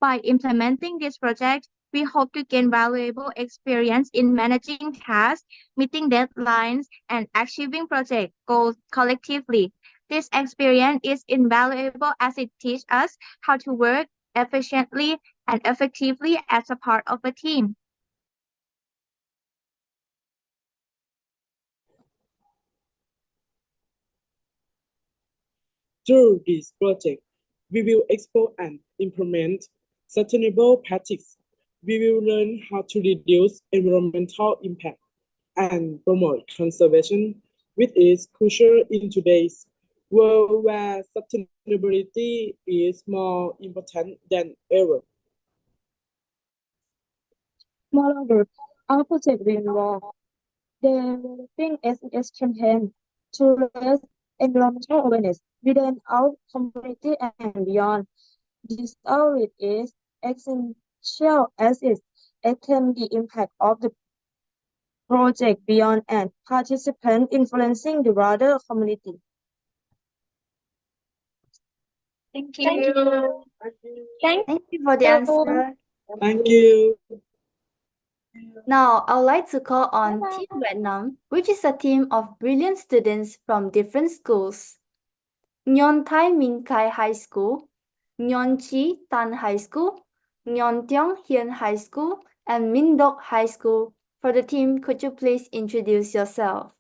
By implementing this project, we hope to gain valuable experience in managing tasks, meeting deadlines, and achieving project goals collectively. This experience is invaluable as it teaches us how to work efficiently and effectively as a part of a team. Through this project, we will explore and implement sustainable practices. We will learn how to reduce environmental impact and promote conservation, which is crucial in today's world where sustainability is more important than ever. Moreover, our project will involve developing SNS campaign to raise environmental awareness within our community and beyond. This outreach is essential as it extends the impact of the project beyond and participant influencing the broader community. Thank you. Thank you for the answer. Thank you. Now, I would like to call on Team Vietnam, which is a team of brilliant students from different schools. Nyon Thai Minh Khai High School, Nyon Chi Tan High School, Nyon Tiong Hien High School, and Minh Doc High School. For the team, could you please introduce yourself?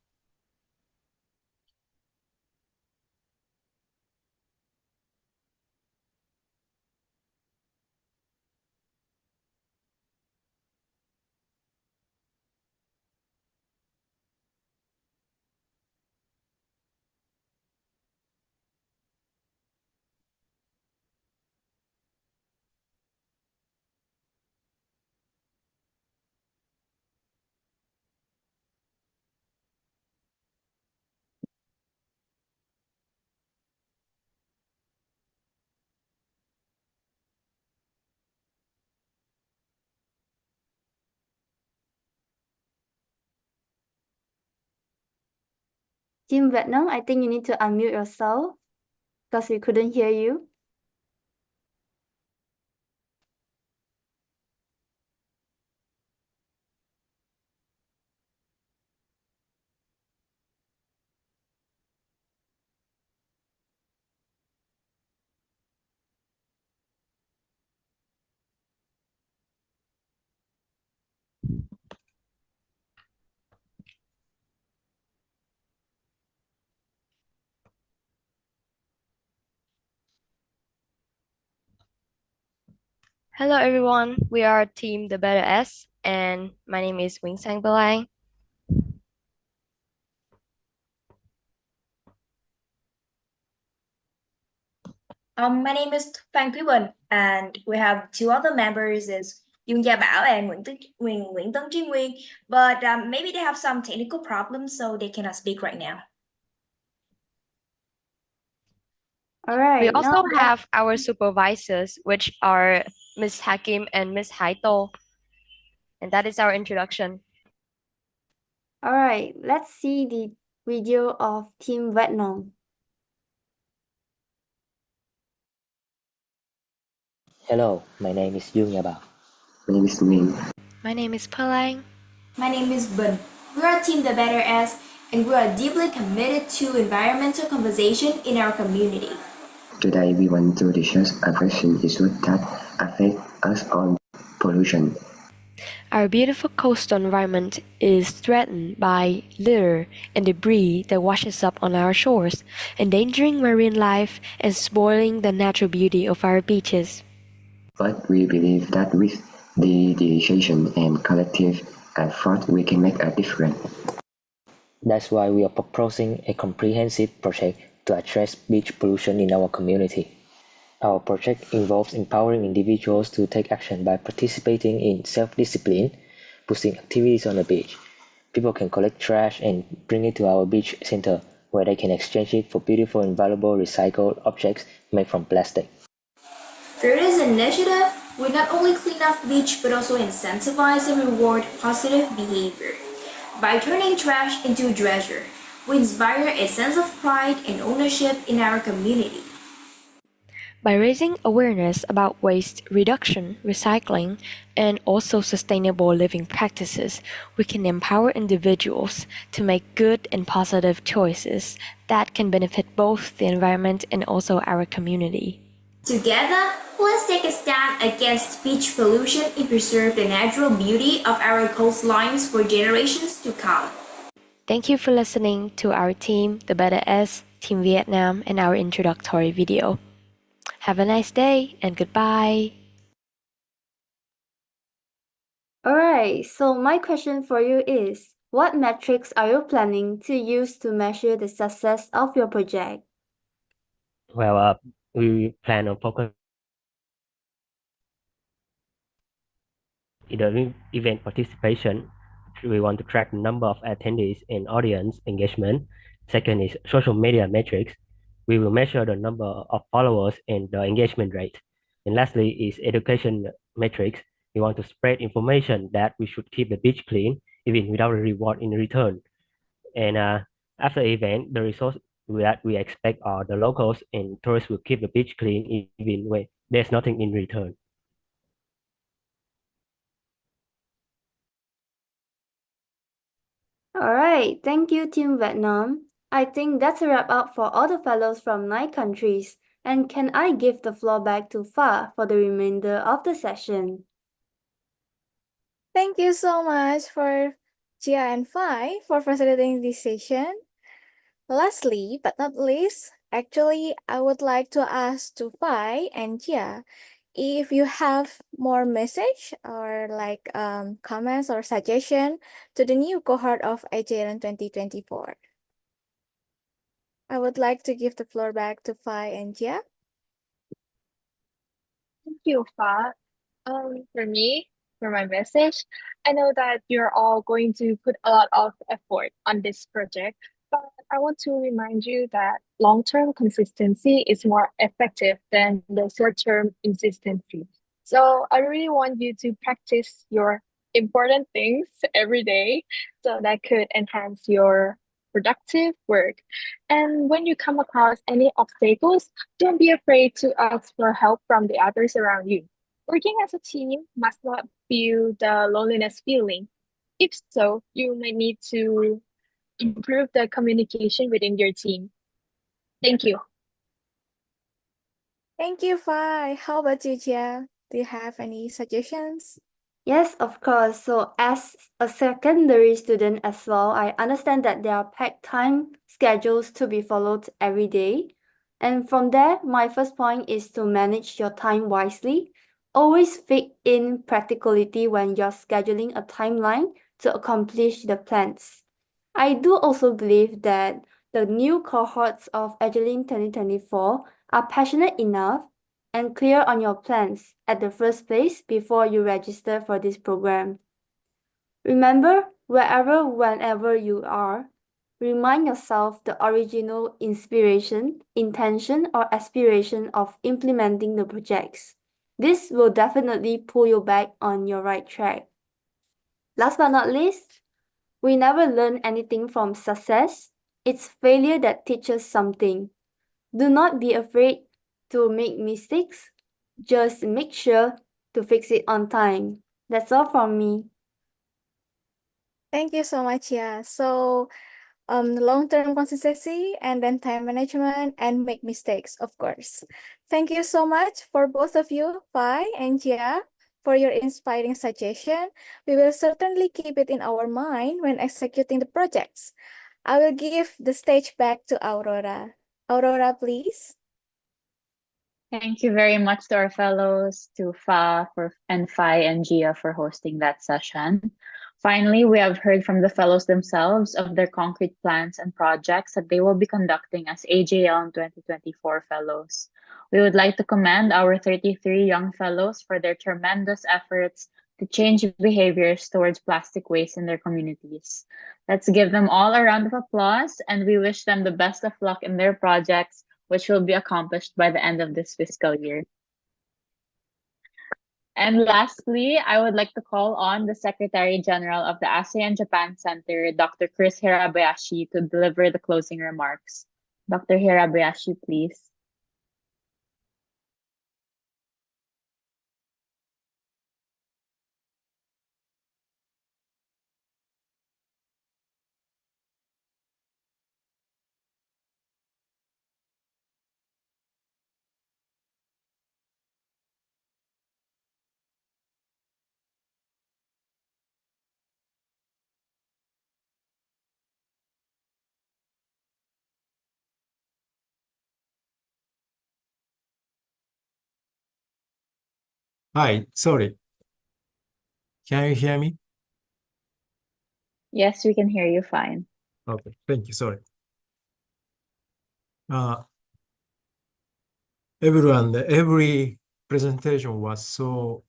Team Vietnam, I think you need to unmute yourself because we couldn't hear you. Hello everyone, we are Team The Better S, and my name is Wing Sang Belang. My name is Phan Quý Bình, and we have two other members is Dương Gia Bảo and Nguyễn Tấn Trí Nguyên, but maybe they have some technical problems, so they cannot speak right now. All right. We also have our supervisors, which are Ms. Hakim and Ms. Haito, and that is our introduction. All right, let's see the video of Team Vietnam. Hello, my name is Dương Gia Bảo. My name is Minh. My name is Palang. My name is Bun. We are Team The Better S, and we are deeply committed to environmental conservation in our community. Today we want to discuss a question issues that affect us on pollution. Our beautiful coastal environment is threatened by litter and debris that washes up on our shores, endangering marine life and spoiling the natural beauty of our beaches. But we believe that with the dedication and collective effort we can make a difference. That's why we are proposing a comprehensive project to address beach pollution in our community. Our project involves empowering individuals to take action by participating in self-discipline, pushing activities on the beach. People can collect trash and bring it to our beach center, where they can exchange it for beautiful and valuable recycled objects made from plastic. Through this initiative, we not only clean up the beach but also incentivize and reward positive behavior. By turning trash into treasure, we inspire a sense of pride and ownership in our community. By raising awareness about waste reduction, recycling, and also sustainable living practices, we can empower individuals to make good and positive choices that can benefit both the environment and also our community. Together, let's take a stand against beach pollution and preserve the natural beauty of our coastlines for generations to come. Thank you for listening to our team, The Better S, Team Vietnam, and our introductory video. Have a nice day and goodbye. All right, so my question for you is, what metrics are you planning to use to measure the success of your project? Well, we plan on focus in the event participation. We want to track the number of attendees and audience engagement. Second is social media metrics. We will measure the number of followers and the engagement rate. And lastly is education metrics. We want to spread information that we should keep the beach clean, even without a reward in return. And after the event, the results that we expect are the locals and tourists will keep the beach clean even when there's nothing in return. All right, thank you, Team Vietnam. I think that's a wrap up for all the fellows from 9 countries. And can I give the floor back to Fa for the remainder of the session? Thank you so much for Gia and Phi for facilitating this session. Lastly, but not least, actually, I would like to ask to Phi and Gia if you have more message or like comments or suggestion to the new cohort of AJYELN 2024. I would like to give the floor back to Phi and Gia. Thank you, Fa. For me, for my message, I know that you're all going to put a lot of effort on this project, but I want to remind you that long-term consistency is more effective than the short-term consistency. So I really want you to practice your important things every day so that could enhance your productive work. And when you come across any obstacles, don't be afraid to ask for help from the others around you. Working as a team must not feel the loneliness feeling. If so, you might need to improve the communication within your team. Thank you. Thank you, Fai. How about you, Jia? Do you have any suggestions? Yes, of course. So as a secondary student as well, I understand that there are packed time schedules to be followed every day. And from there, my first point is to manage your time wisely. Always fit in practicality when you're scheduling a timeline to accomplish the plans. I do also believe that the new cohorts of AJYELN 2024 are passionate enough and clear on your plans at the first place before you register for this program. Remember, whenever you are, remind yourself the original inspiration, intention, or aspiration of implementing the projects. This will definitely pull you back on your right track. Last but not least, we never learn anything from success. It's failure that teaches something. Do not be afraid to make mistakes. Just make sure to fix it on time. That's all from me. Thank you so much, yeah. So, long-term consistency and then time management and make mistakes, of course. Thank you so much for both of you, Pai and Jia, for your inspiring suggestion. We will certainly keep it in our mind when executing the projects. I will give the stage back to Aurora. Aurora, please. Thank you very much to our fellows, to and Phi and Gia for hosting that session. Finally, we have heard from the fellows themselves of their concrete plans and projects that they will be conducting as AJYELN 2024 fellows. We would like to commend our 33 young fellows for their tremendous efforts to change behaviors towards plastic waste in their communities. Let's give them all a round of applause, and we wish them the best of luck in their projects, which will be accomplished by the end of this fiscal year. And lastly, I would like to call on the Secretary General of the ASEAN-Japan Center, Dr. Chris Hirabayashi, to deliver the closing remarks. Dr. Hirabayashi, please. Hi, sorry. Can you hear me? Yes, we can hear you fine. Okay, thank you, sorry. Every presentation was so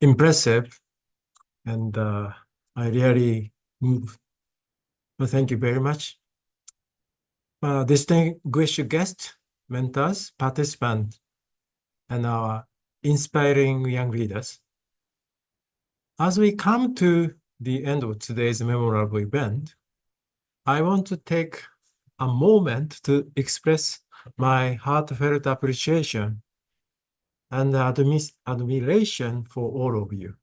impressive, and I really moved. Well, thank you very much. Distinguished guests, mentors, participants, and our inspiring young leaders. As we come to the end of today's memorable event, I want to take a moment to express my heartfelt appreciation and admiration for all of you.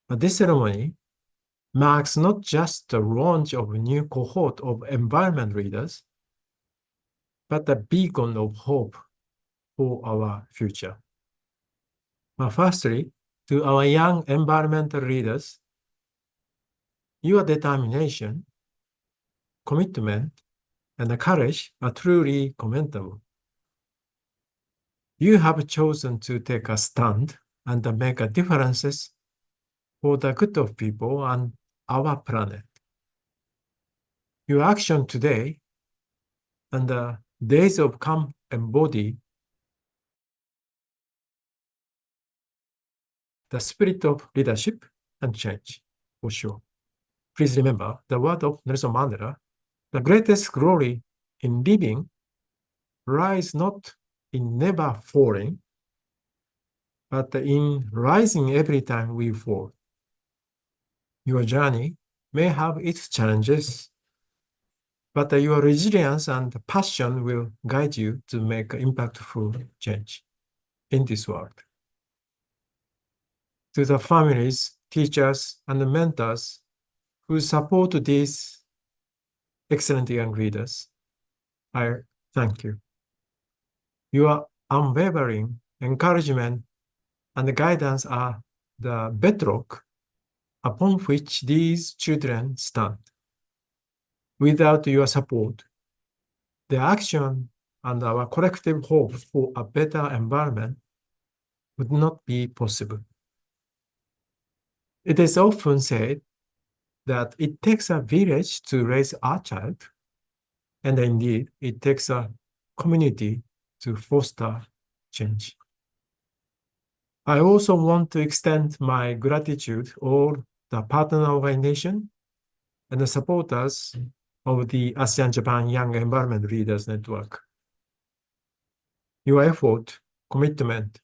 This ceremony marks not just the launch of a new cohort of environment leaders, but a beacon of hope for our future. Firstly, to our young environmental leaders, your determination, commitment, and courage are truly commendable. You have chosen to take a stand and make a difference for the good of people and our planet. Your action today and the days of come embody the spirit of leadership and change, for sure. Please remember the word of Nelson Mandela: the greatest glory in living lies not in never falling, but in rising every time we fall. Your journey may have its challenges, but your resilience and passion will guide you to make impactful change in this world. To the families, teachers, and mentors who support these excellent young leaders, I thank you. Your unwavering encouragement and guidance are the bedrock upon which these children stand. Without your support, the action and our collective hope for a better environment would not be possible. It is often said that it takes a village to raise a child, and indeed, it takes a community to foster change. I also want to extend my gratitude to all the partner organizations and the supporters of the ASEAN-Japan Young Environment Leaders Network. Your effort, commitment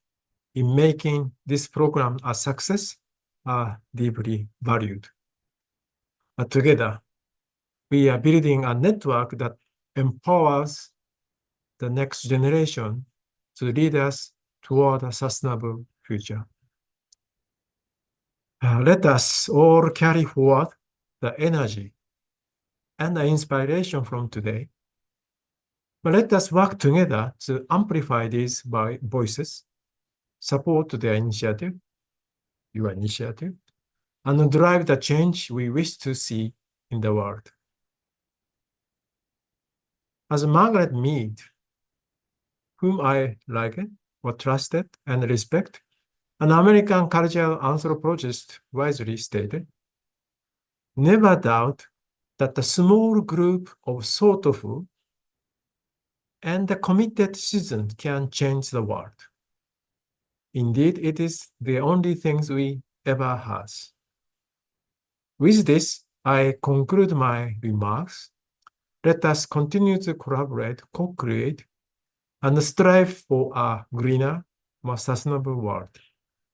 in making this program a success are deeply valued. Together, we are building a network that empowers the next generation to lead us toward a sustainable future. Let us all carry forward the energy and the inspiration from today. But let us work together to amplify these voices, support their initiative, your initiative, and drive the change we wish to see in the world. As Margaret Mead, whom I liked or trusted and respect, an American cultural anthropologist wisely stated, never doubt that a small group of thoughtful and committed citizens can change the world. Indeed, it is the only thing we ever had. With this, I conclude my remarks. Let us continue to collaborate, co-create, and strive for a greener, more sustainable world.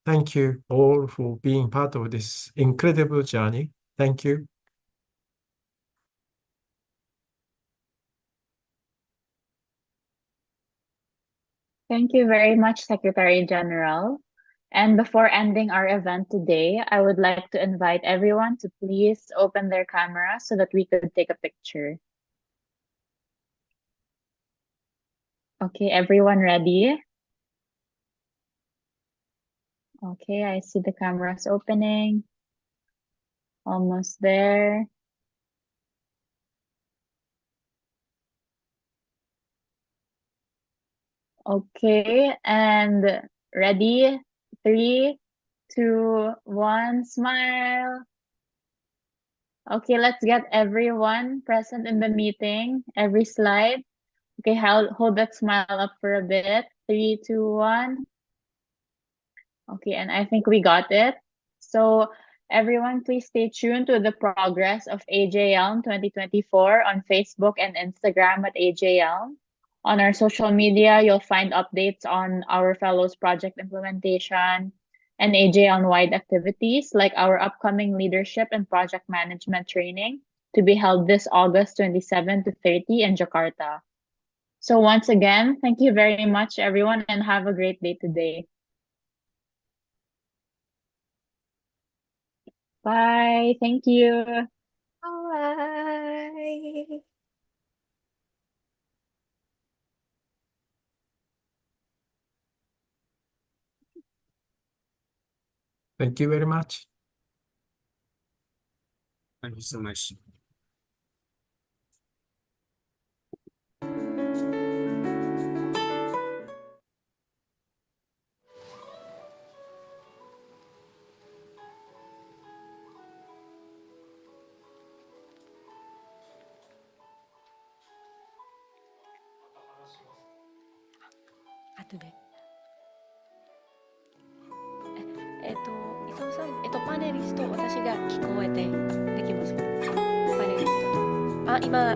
Thank you all for being part of this incredible journey. Thank you. Thank you very much, Secretary General. And before ending our event today, I would like to invite everyone to please open their camera so that we could take a picture. Okay, everyone ready? Okay, I see the cameras opening. Almost there. Okay, and ready? 3, 2, 1, smile. Okay, let's get everyone present in the meeting, every slide. Okay, hold that smile up for a bit. 3, 2, 1. Okay, and I think we got it. So everyone, please stay tuned to the progress of AJYELN 2024 on Facebook and Instagram at AJYELN. On our social media, you'll find updates on our fellows project implementation and AJYELN-wide activities like our upcoming leadership and project management training to be held this August 27 to 30 in Jakarta. So once again, thank you very much, everyone, and have a great day today. Bye. Thank you. Bye. Thank you very much. Thank you so much. Itoさん、パネリスト、私が聞こえてできますか？パネリスト。今、